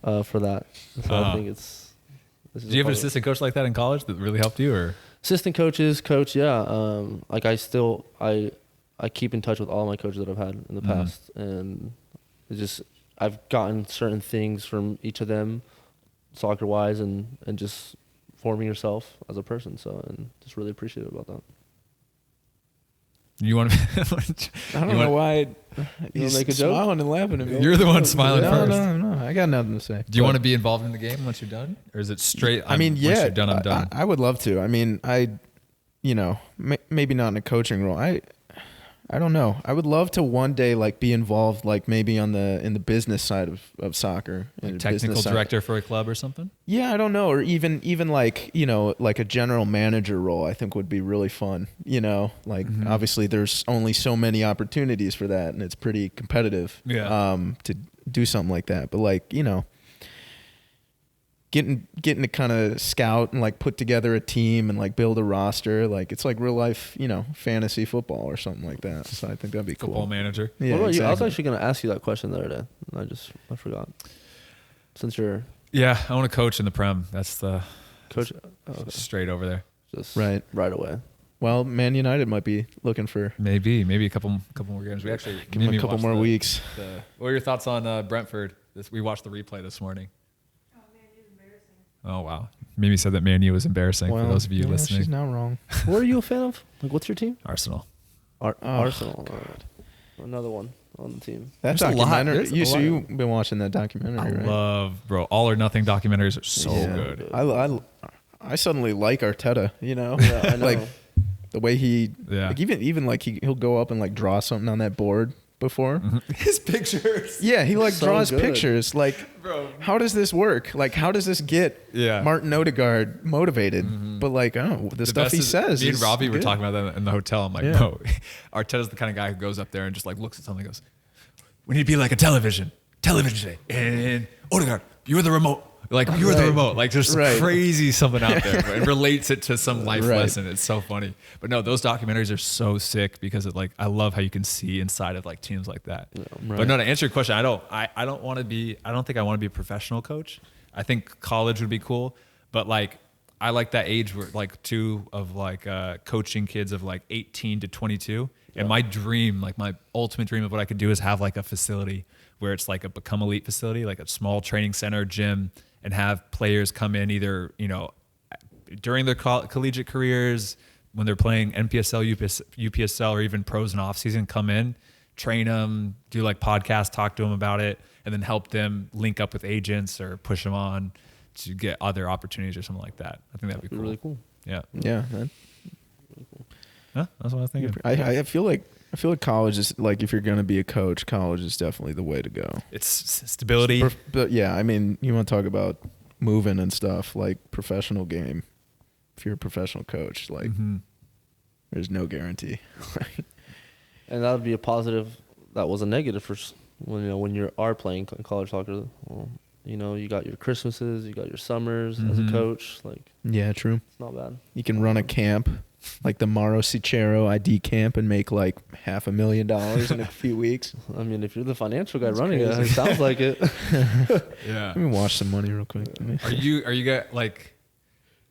for that. So I think it's. Did you have an assistant coach like that in college that really helped you, or assistant coach, yeah. Like I keep in touch with all my coaches that I've had in the past, and it's just I've gotten certain things from each of them, soccer wise, and just forming yourself as a person. So, and just really appreciative about that. you want to? I don't know why he's make a joke? smiling and laughing at me. You're the one smiling no, first. No. I got nothing to say. Do you want to be involved in the game once you're done, or is it straight? I mean, once yeah, you're done, I'm done. I would love to. I mean, you know, maybe not in a coaching role. I don't know. I would love to one day like be involved, like maybe in the business side of soccer, Like technical director for a club or something. Yeah, I don't know, or even like, you know, like a general manager role. I think would be really fun. You know, like obviously there's only so many opportunities for that, and it's pretty competitive. Yeah. To do something like that, but like, you know, getting to kind of scout and like put together a team and like build a roster, like it's like real life, you know, fantasy football or something like that. So I think that'd be cool. Football manager. Yeah, What about you? I was exactly. actually going to ask you that question the other day, and I forgot. Since you're Yeah, I want to coach in the Prem. That's the coach, okay. straight over there. Just Right. right away. Well, Man United might be looking for Maybe a couple more games. We actually give him maybe a couple watched more weeks. What are your thoughts on Brentford? We watched the replay this morning. Oh wow, Mimi said that Man U was embarrassing for those of you yeah, listening. she's not wrong. What are you a fan of? Like, what's your team? Arsenal. Arsenal. Another one on the team. That There's a lot. documentary. There's a lot. You've been watching that documentary, I right? love, bro. All or Nothing documentaries are so Yeah. good. I suddenly like Arteta. You know, Yeah, I know. like the way he, Yeah. like even like he'll go up and like draw something on that board before. His pictures. Yeah, he like So draws good. pictures. Like, Bro. how does this work? Like, how does this get Yeah. Martin Odegaard motivated? But like, oh, the stuff best he is- says. Me and is Robbie were good. talking about that in the hotel. I'm like, Yeah. bro, Arteta's the kind of guy who goes up there and just like looks at something and goes, we need to be like a television today. And Odegaard, you're the remote. Like, you're the Right. remote. Like, there's some Right. crazy something out there, bro, and relates it to some life Right. lesson. It's so funny. But no, those documentaries are so sick because it like, I love how you can see inside of like teams like that. right. But no, to answer your question, I don't want to be, I don't think I want to be a professional coach. I think college would be cool, but like, I like that age where like coaching kids of like 18 to 22. And my dream, like my ultimate dream of what I could do is have like a facility where it's like a become elite facility, like a small training center, gym, and have players come in either, you know, during their collegiate careers, when they're playing NPSL, UPSL, or even pros in off season, come in, train them, do like podcasts, talk to them about it, and then help them link up with agents or push them on to get other opportunities or something like that. I think that'd be cool. Really cool. Yeah. Yeah, man. Huh? That's what I was thinking. I feel like college is like, if you're gonna be a coach, college is definitely the way to go. It's stability. But yeah, I mean, you want to talk about moving and stuff, like professional game. If you're a professional coach, like there's no guarantee. And that would be a positive. That was a negative for when you are playing college soccer. Well, you know, you got your Christmases, you got your summers as a coach. Like, Yeah, true. it's not bad. You can run a camp like the Mauro Cichero ID camp and make like $500,000 in a few weeks. I mean, if you're the financial guy That's running it, crazy. it sounds like it. Yeah. Let me wash some money real quick.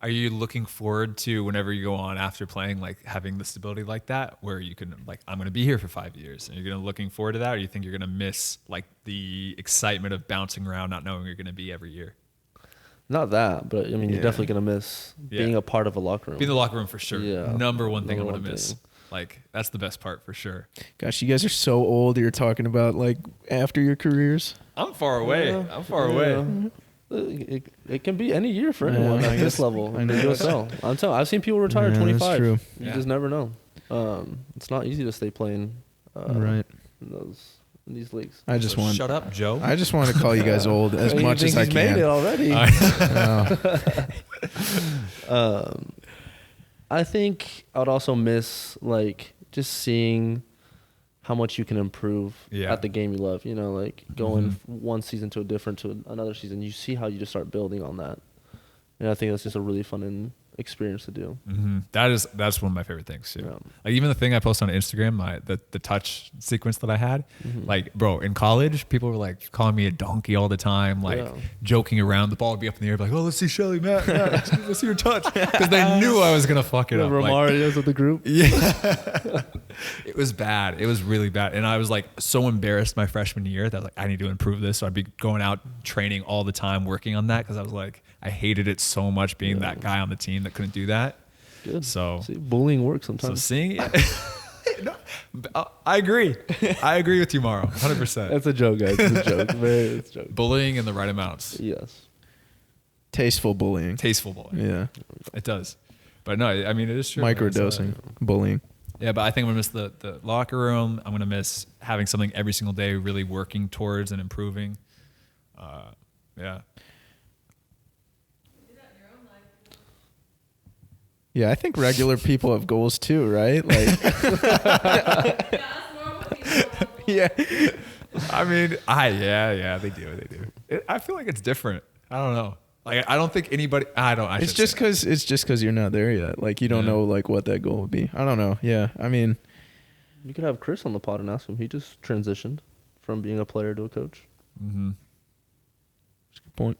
Are you looking forward to whenever you go on after playing, like having the stability like that, where you can like, I'm going to be here for 5 years, and you're going to looking forward to that, or you think you're going to miss like the excitement of bouncing around, not knowing where you're going to be every year? Not that, but I mean, Yeah. you're definitely gonna miss being a part of a locker room. Be in the locker room for sure. Yeah. Number one thing I Number want to one miss. thing. Like that's the best part for sure. Gosh, you guys are so old. You're talking about like after your careers. I'm far away. Yeah. I'm far away. It can be any year for anyone I at this guess- level I in the know. USL. I'm telling. I've seen people retire Yeah, 25. that's true. You Yeah. just never know. It's not easy to stay playing. Right. In these leagues. I just So want. shut up, Joe. I just want to call you guys old as He much as thinks I he's made it can. already. Oh. I think I would also miss like just seeing how much you can improve Yeah. at the game you love. You know, like going one season to a different to another season. You see how you just start building on that, and I think that's just a really fun experience to do. That's one of my favorite things too. Yeah. Like even the thing I posted on Instagram, the touch sequence that I had, like bro, in college, people were like calling me a donkey all the time, like Yeah. joking around. The ball would be up in the air, like, oh, let's see Shelly, Matt, let's see your touch, because they knew I was gonna fuck it up. Like, Mario's of the group. yeah, it was bad. It was really bad, and I was like so embarrassed my freshman year that like I need to improve this. So I'd be going out training all the time, working on that because I was like I hated it so much being that guy on the team that couldn't do that. Good. So See, bullying works so sometimes. seeing no, I agree. I agree with you, Mauro, 100%. That's a joke, guys. It's a joke. It's a joke. Bullying in the right amounts. Yes. Tasteful bullying. Tasteful bullying. Yeah. It does. But no, I mean, it is true. Microdosing. Bullying. Yeah, but I think I'm going to miss the locker room. I'm going to miss having something every single day, really working towards and improving. Yeah. Yeah, I think regular people have goals too, right? Like, yeah. I mean, yeah, they do. I feel like it's different. I don't know. Like, I don't think anybody, It's just because you're not there yet. Like, you don't know like what that goal would be. I don't know. Yeah, I mean, You could have Chris on the pod and ask him. He just transitioned from being a player to a coach. Mm-hmm. that's a good point.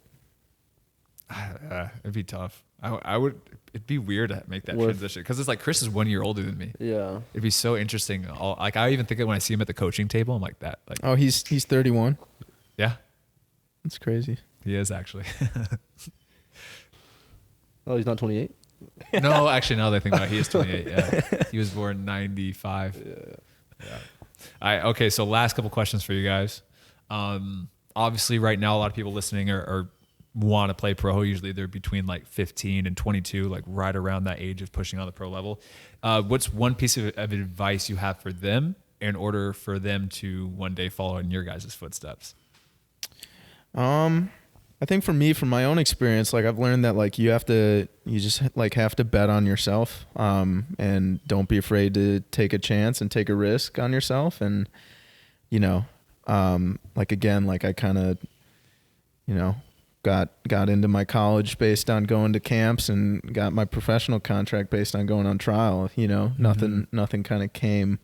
It'd be tough. It'd be weird to make that transition because it's like Chris is 1 year older than me. Yeah. It'd be so interesting. Like I even think it when I see him at the coaching table. I'm like that. Like, Oh, he's 31. yeah, That's crazy. he is actually. Oh, he's not 28? No, actually, now that I think about it, he is 28. Yeah, he was born 95. Yeah. Okay, so last couple questions for you guys. Obviously, right now, a lot of people listening are want to play pro. Usually, they're between like 15 and 22, like right around that age of pushing on the pro level. What's one piece of advice you have for them in order for them to one day follow in your guys' footsteps? I think for me, from my own experience, like I've learned that like you just like have to bet on yourself, and don't be afraid to take a chance and take a risk on yourself. And, you know, like again, like I kind of, you know, got into my college based on going to camps and got my professional contract based on going on trial. You know, nothing kind of came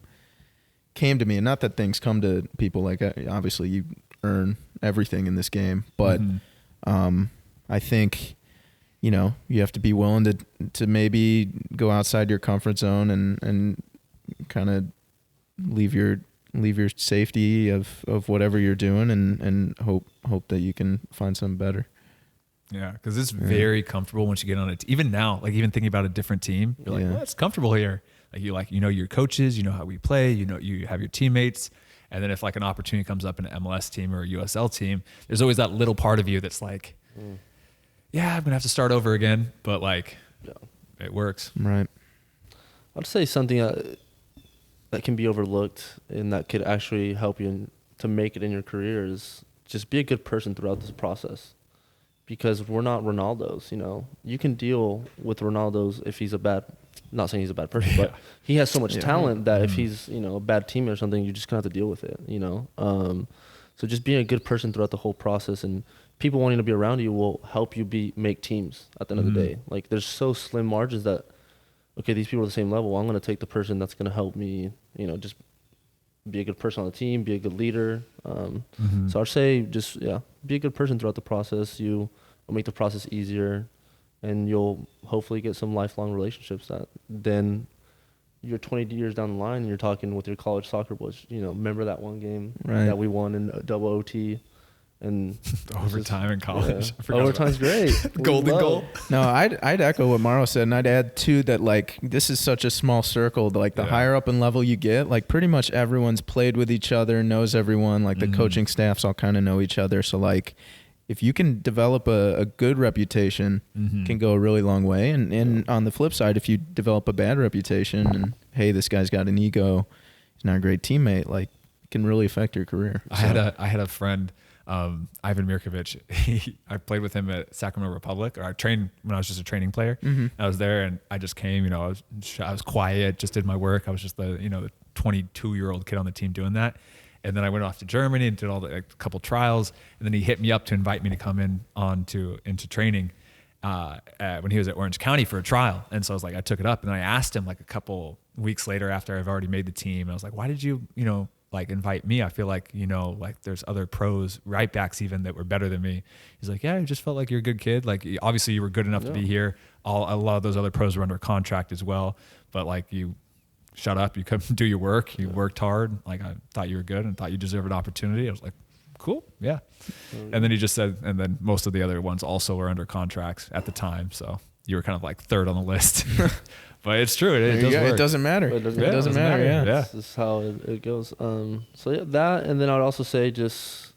to me. And not that things come to people, like obviously you earn everything in this game, but I think, you know, you have to be willing to maybe go outside your comfort zone and kind of leave your safety of whatever you're doing and hope that you can find something better. Yeah, because it's very comfortable once you get on it. Even now, like even thinking about a different team, you're like, well, it's comfortable here. Like you know your coaches, you know how we play, you know you have your teammates, and then if like an opportunity comes up in an MLS team or a USL team, there's always that little part of you that's like, yeah, I'm gonna have to start over again, but like, it works. Right. I'd say something that can be overlooked and that could actually help you to make it in your career is just be a good person throughout this process. Because we're not Ronaldo's, you know. You can deal with Ronaldo's if he's not saying he's a bad person, but he has so much talent that if he's, you know, a bad teammate or something, you're just going to have to deal with it, you know. So just being a good person throughout the whole process and people wanting to be around you will help you make teams at the end of the day. Like there's so slim margins that, okay, these people are the same level. I'm going to take the person that's going to help me, you know, just be a good person on the team, be a good leader. So I'd say just, be a good person throughout the process. You will make the process easier and you'll hopefully get some lifelong relationships that then you're 20 years down the line and you're talking with your college soccer boys, you know, remember that one game that we won in double OT And Overtime in college. I forgot about overtime's great. We Golden love goal. it. No, I'd echo what Mauro said, and I'd add too that like this is such a small circle. Like the Yeah. higher up in level you get, like pretty much everyone's played with each other, knows everyone. Like the coaching staffs all kind of know each other. So like, if you can develop a good reputation, can go a really long way. And on the flip side, if you develop a bad reputation, and hey, this guy's got an ego, he's not a great teammate, like it can really affect your career. I had a friend, Ivan Mirkovic. I played with him at Sacramento Republic, or I trained when I was just a training player. I was there, and I just came. I was quiet, just did my work. I was just the 22-year-old kid on the team doing that. And then I went off to Germany and did all the couple trials. And then he hit me up to invite me to come into training when he was at Orange County for a trial. And so I was like, I took it up, and then I asked him like a couple weeks later after I've already made the team. And I was like, why did you like invite me? I feel like, like there's other pros, right backs even, that were better than me. He's like, yeah, I just felt like you're a good kid. Like obviously you were good enough to be here. A lot of those other pros were under contract as well. But like you shut up, you couldn't do your work. You worked hard. Like I thought you were good and thought you deserved an opportunity. I was like, cool. Yeah. And then he just said, and then most of the other ones also were under contracts at the time. So you were kind of like third on the list. But it's true. It does work. It doesn't matter. It doesn't matter. Yeah. This is how it goes. So yeah, that, and then I would also say just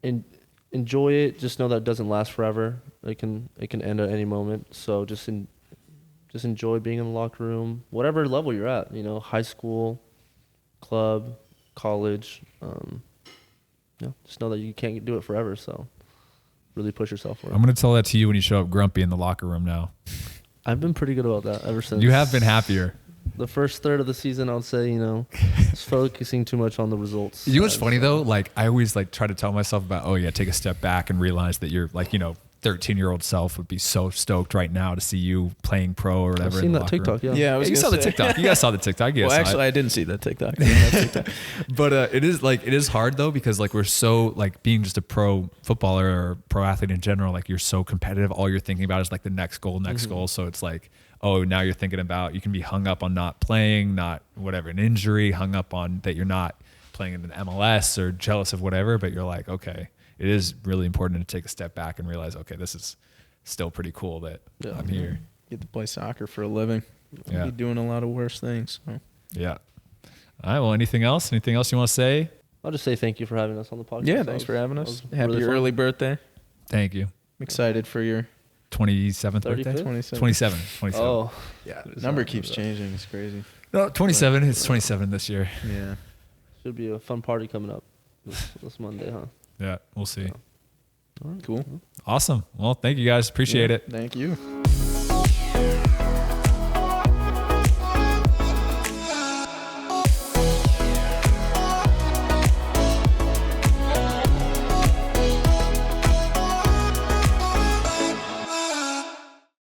enjoy it. Just know that it doesn't last forever. It can end at any moment. So just enjoy being in the locker room, whatever level you're at. High school, club, college. Just know that you can't do it forever. So really push yourself for it. I'm going to tell that to you when you show up grumpy in the locker room now. I've been pretty good about that ever since. You have been happier. The first third of the season, I would say, just focusing too much on the results. You know what's funny though? Like I always like try to tell myself about, take a step back and realize that you're like, 13-year-old self would be so stoked right now to see you playing pro or whatever. I've seen that TikTok, yeah. Yeah, I was you gonna saw the say. TikTok. You guys saw the TikTok. Well, actually, I didn't see that TikTok. But it is hard though, because like we're so like being just a pro footballer or pro athlete in general, like you're so competitive. All you're thinking about is like the next goal. So it's like, now you're thinking about, you can be hung up on not playing, not whatever, an injury, hung up on that you're not playing in an MLS or jealous of whatever. But you're like, okay, it is really important to take a step back and realize, okay, this is still pretty cool that I'm here. Get to play soccer for a living. Yeah. Be doing a lot of worse things. So. Yeah. All right. Well, anything else? Anything else you want to say? I'll just say thank you for having us on the podcast. Yeah, thanks for having us. Happy really early birthday. Thank you. I'm excited for your 27th birthday? 27. Oh. Yeah. Number keeps changing. It's crazy. No, 27. It's 27 this year. Yeah. Should be a fun party coming up this Monday, huh? Yeah, we'll see. Cool. Awesome. Well, thank you guys. Appreciate it. Thank you.